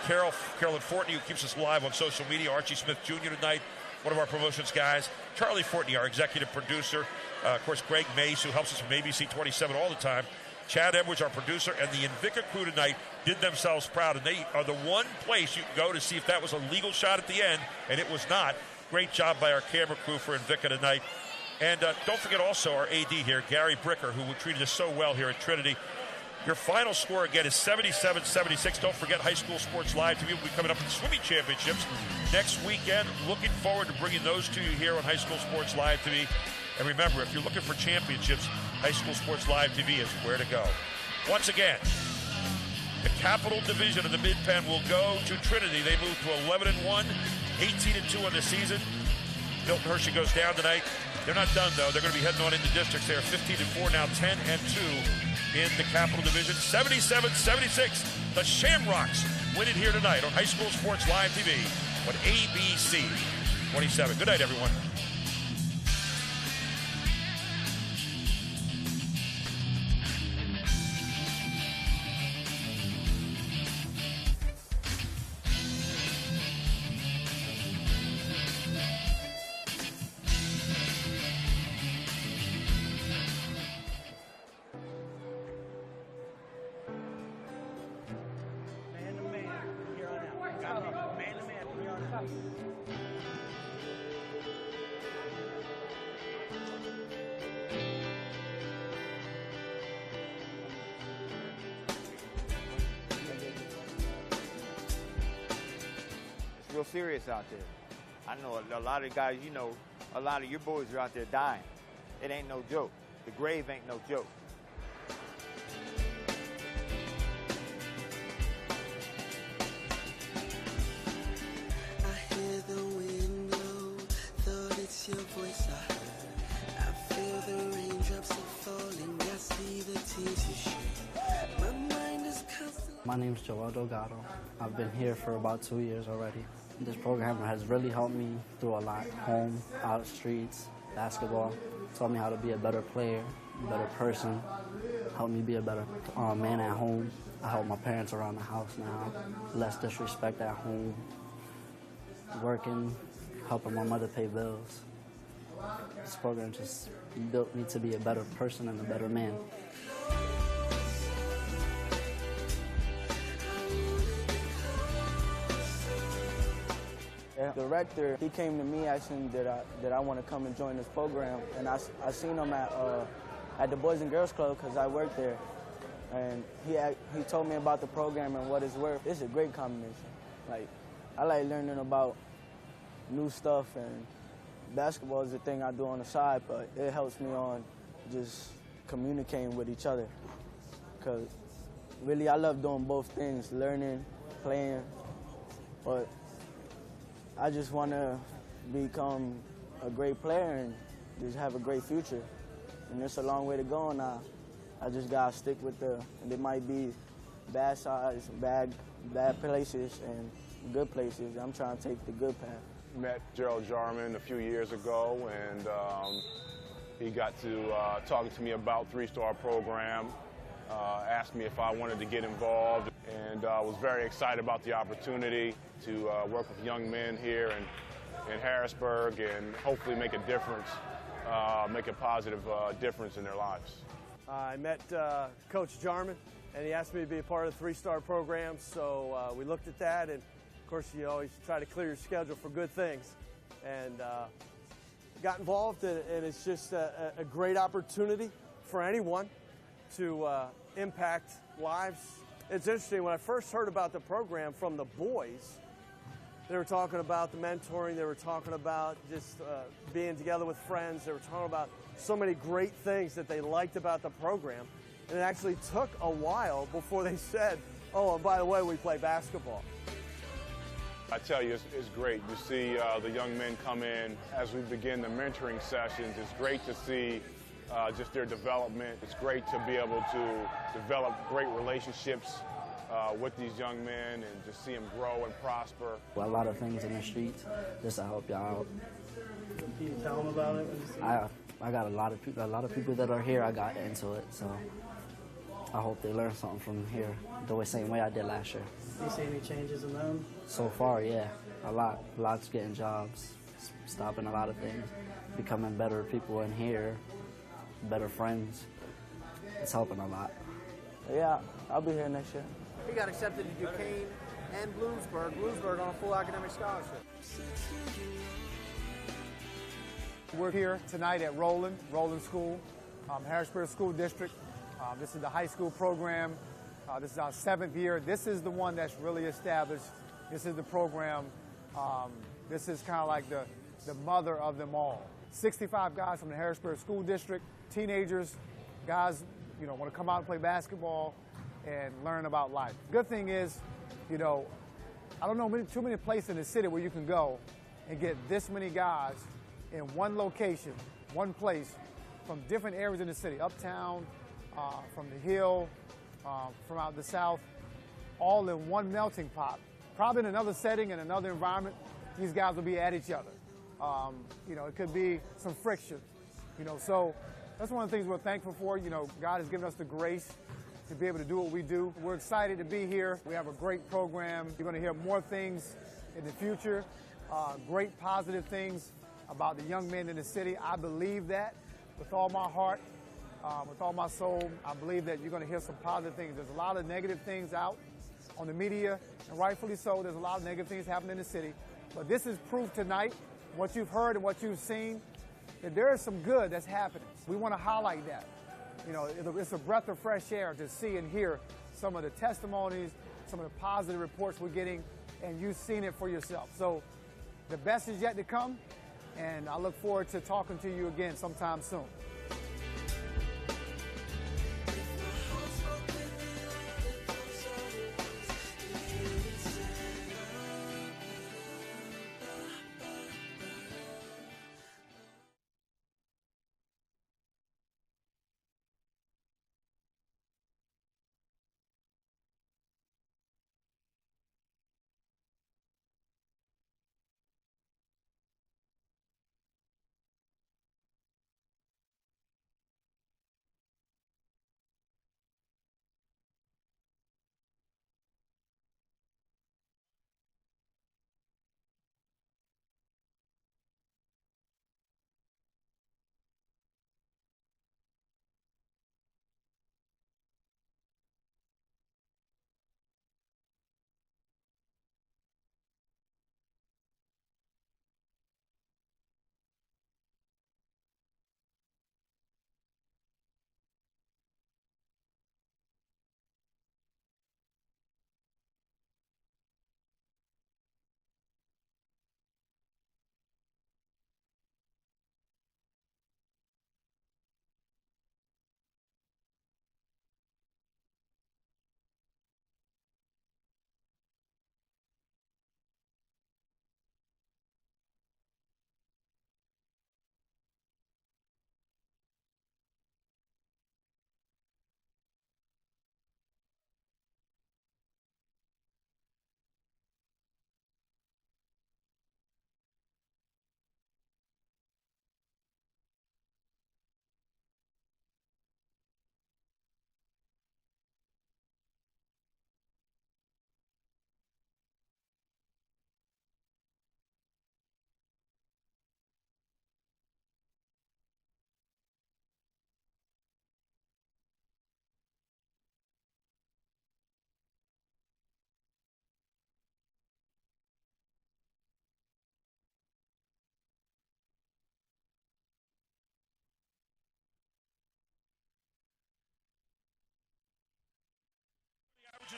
Carolyn Fortney, who keeps us live on social media. Archie Smith Jr. tonight, one of our promotions guys. Charlie Fortney, our executive producer. Of course, Greg Mace, who helps us from ABC 27 all the time. Chad Edwards, our producer, and the Invicta crew tonight did themselves proud. And they are the one place you can go to see if that was a legal shot at the end, and it was not. Great job by our camera crew for Invicta tonight. And don't forget also our AD here, Gary Bricker, who treated us so well here at Trinity. Your final score, again, is 77-76. Don't forget High School Sports Live TV will be coming up in the swimming championships next weekend. Looking forward to bringing those to you here on High School Sports Live TV. And remember, if you're looking for championships, High School Sports Live TV is where to go. Once again, the Capital Division of the Mid-Penn will go to Trinity. They move to 11-1, 18-2 on the season. Milton Hershey goes down tonight. They're not done, though. They're going to be heading on into districts. They are 15-4 now, 10-2 in the Capital Division. 77-76. The Shamrocks win it here tonight on High School Sports Live TV on ABC 27. Good night, everyone. Real serious out there. I know a lot of guys, you know, a lot of your boys are out there dying. It ain't no joke. The grave ain't no joke. I hear the wind blow, thought it's your voice I heard. I feel the raindrops are falling, I see the tears you shed. My mind is constantly... My name's Joel Delgado. I've been here for about 2 years already. This program has really helped me through a lot. Home, out streets, basketball. Taught me how to be a better player, a better person. Helped me be a better man at home. I help my parents around the house now. Less disrespect at home. Working, helping my mother pay bills. This program just built me to be a better person and a better man. The director, he came to me asking that I want to come and join this program, and I seen him at the Boys and Girls Club because I work there, and he told me about the program and what it's worth. It's a great combination. Like, I like learning about new stuff, and basketball is the thing I do on the side, but it helps me on just communicating with each other, because really I love doing both things, learning, playing, but I just want to become a great player and just have a great future. And there's a long way to go, and I just got to stick with there might be bad sides, bad places, and good places. I'm trying to take the good path. Met Gerald Jarman a few years ago, and he got to talking to me about three-star program, asked me if I wanted to get involved, and I was very excited about the opportunity to work with young men here in Harrisburg and hopefully make a difference make a positive difference in their lives. I met Coach Jarman, and he asked me to be a part of the three-star program, so we looked at that, and of course you always try to clear your schedule for good things, and got involved, and it's just a great opportunity for anyone to impact lives. It's interesting, when I first heard about the program from the boys, they were talking about the mentoring, they were talking about just being together with friends, they were talking about so many great things that they liked about the program. And it actually took a while before they said, oh, and by the way, we play basketball. I tell you, it's great to see the young men come in as we begin the mentoring sessions. It's great to see just their development. It's great to be able to develop great relationships with these young men and just see them grow and prosper. A lot of things in the streets just to help y'all out. Can you tell them about it? I got a lot of people that are here. I got into it, so I hope they learn something from here the same way I did last year. Do you see any changes in them? So far, yeah, a lot. Lots getting jobs, stopping a lot of things, becoming better people in here, better friends. It's helping a lot. Yeah, I'll be here next year. He got accepted to Duquesne and Bloomsburg on a full academic scholarship. We're here tonight at Roland School, Harrisburg School District. This is the high school program. This is our 7th year. This is the one that's really established. This is the program. This is kind of like the mother of them all. 65 guys from the Harrisburg School District, teenagers, guys, want to come out and play basketball and learn about life. Good thing is, I don't know too many places in the city where you can go and get this many guys in one location, one place, from different areas in the city, uptown, from the Hill, from out the South, all in one melting pot. Probably in another setting, in another environment, these guys will be at each other. It could be some friction, so that's one of the things we're thankful for. God has given us the grace to be able to do what we do. We're excited to be here. We have a great program. You're going to hear more things in the future, great positive things about the young men in the city. I believe that with all my heart, with all my soul. I believe that you're going to hear some positive things. There's a lot of negative things out on the media, and rightfully so. There's a lot of negative things happening in the city. But this is proof tonight, what you've heard and what you've seen, that there is some good that's happening. We want to highlight that. It's a breath of fresh air to see and hear some of the testimonies, some of the positive reports we're getting, and you've seen it for yourself. So the best is yet to come, and I look forward to talking to you again sometime soon.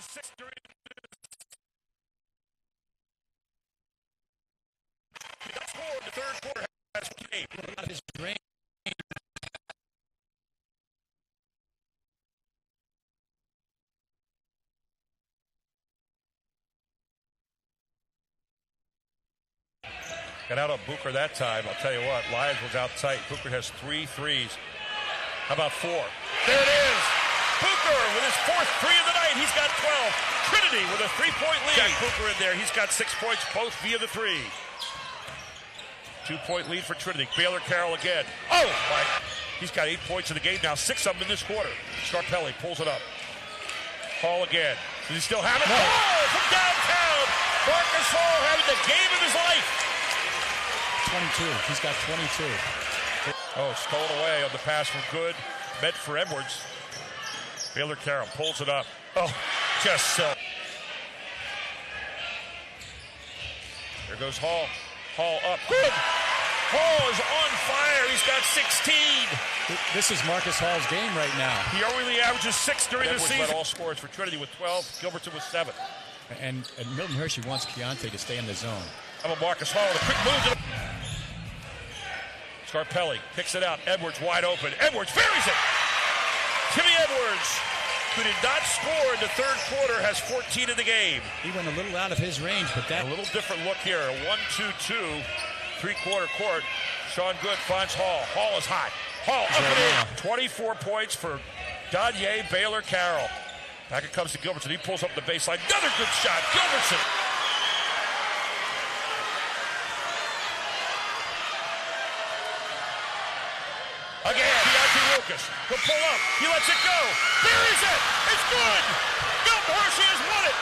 6 during he does score in the third quarter. Has game. Out of his range. Got out on Booker that time. I'll tell you what, Lyons was out tight. Booker has 3 threes. How about 4? There it is. Booker with his 4th 3 of the night. He's got 12. Trinity with a 3-point lead. Jack Booker in there. He's got 6 points, both via the 3. 2-point lead for Trinity. Baylor Carroll again. Oh, my. He's got 8 points in the game now. 6 of them in this quarter. Scarpelli pulls it up. Hall again. Does he still have it? No. Oh, from downtown. Marcus Hall having the game of his life. 22. He's got 22. Oh, stolen away on the pass from Good. Meant for Edwards. Baylor Carroll pulls it up. Oh, just so. There goes Hall. Hall up. Good. Hall is on fire. He's got 16. This is Marcus Hall's game right now. He only averages 6 during the season. Led all scores for Trinity with 12. Gilbertson with 7. And Milton Hershey wants Keontae to stay in the zone. How about Marcus Hall? A quick move to the... Scarpelli picks it out. Edwards wide open. Edwards buries it. Timmy Edwards, who did not score in the third quarter, has 14 in the game. He went a little out of his range, but that... A little different look here. A 1-2-2, 3-quarter court. Sean Good finds Hall. Hall is hot. Hall up and in. 24 points for Danye Baylor Carroll. Back it comes to Gilbertson. He pulls up the baseline. Another good shot. Gilbertson. Again, Deontay Lucas will pull up. He lets it go. There is it. It's good. Milton Hershey has won it.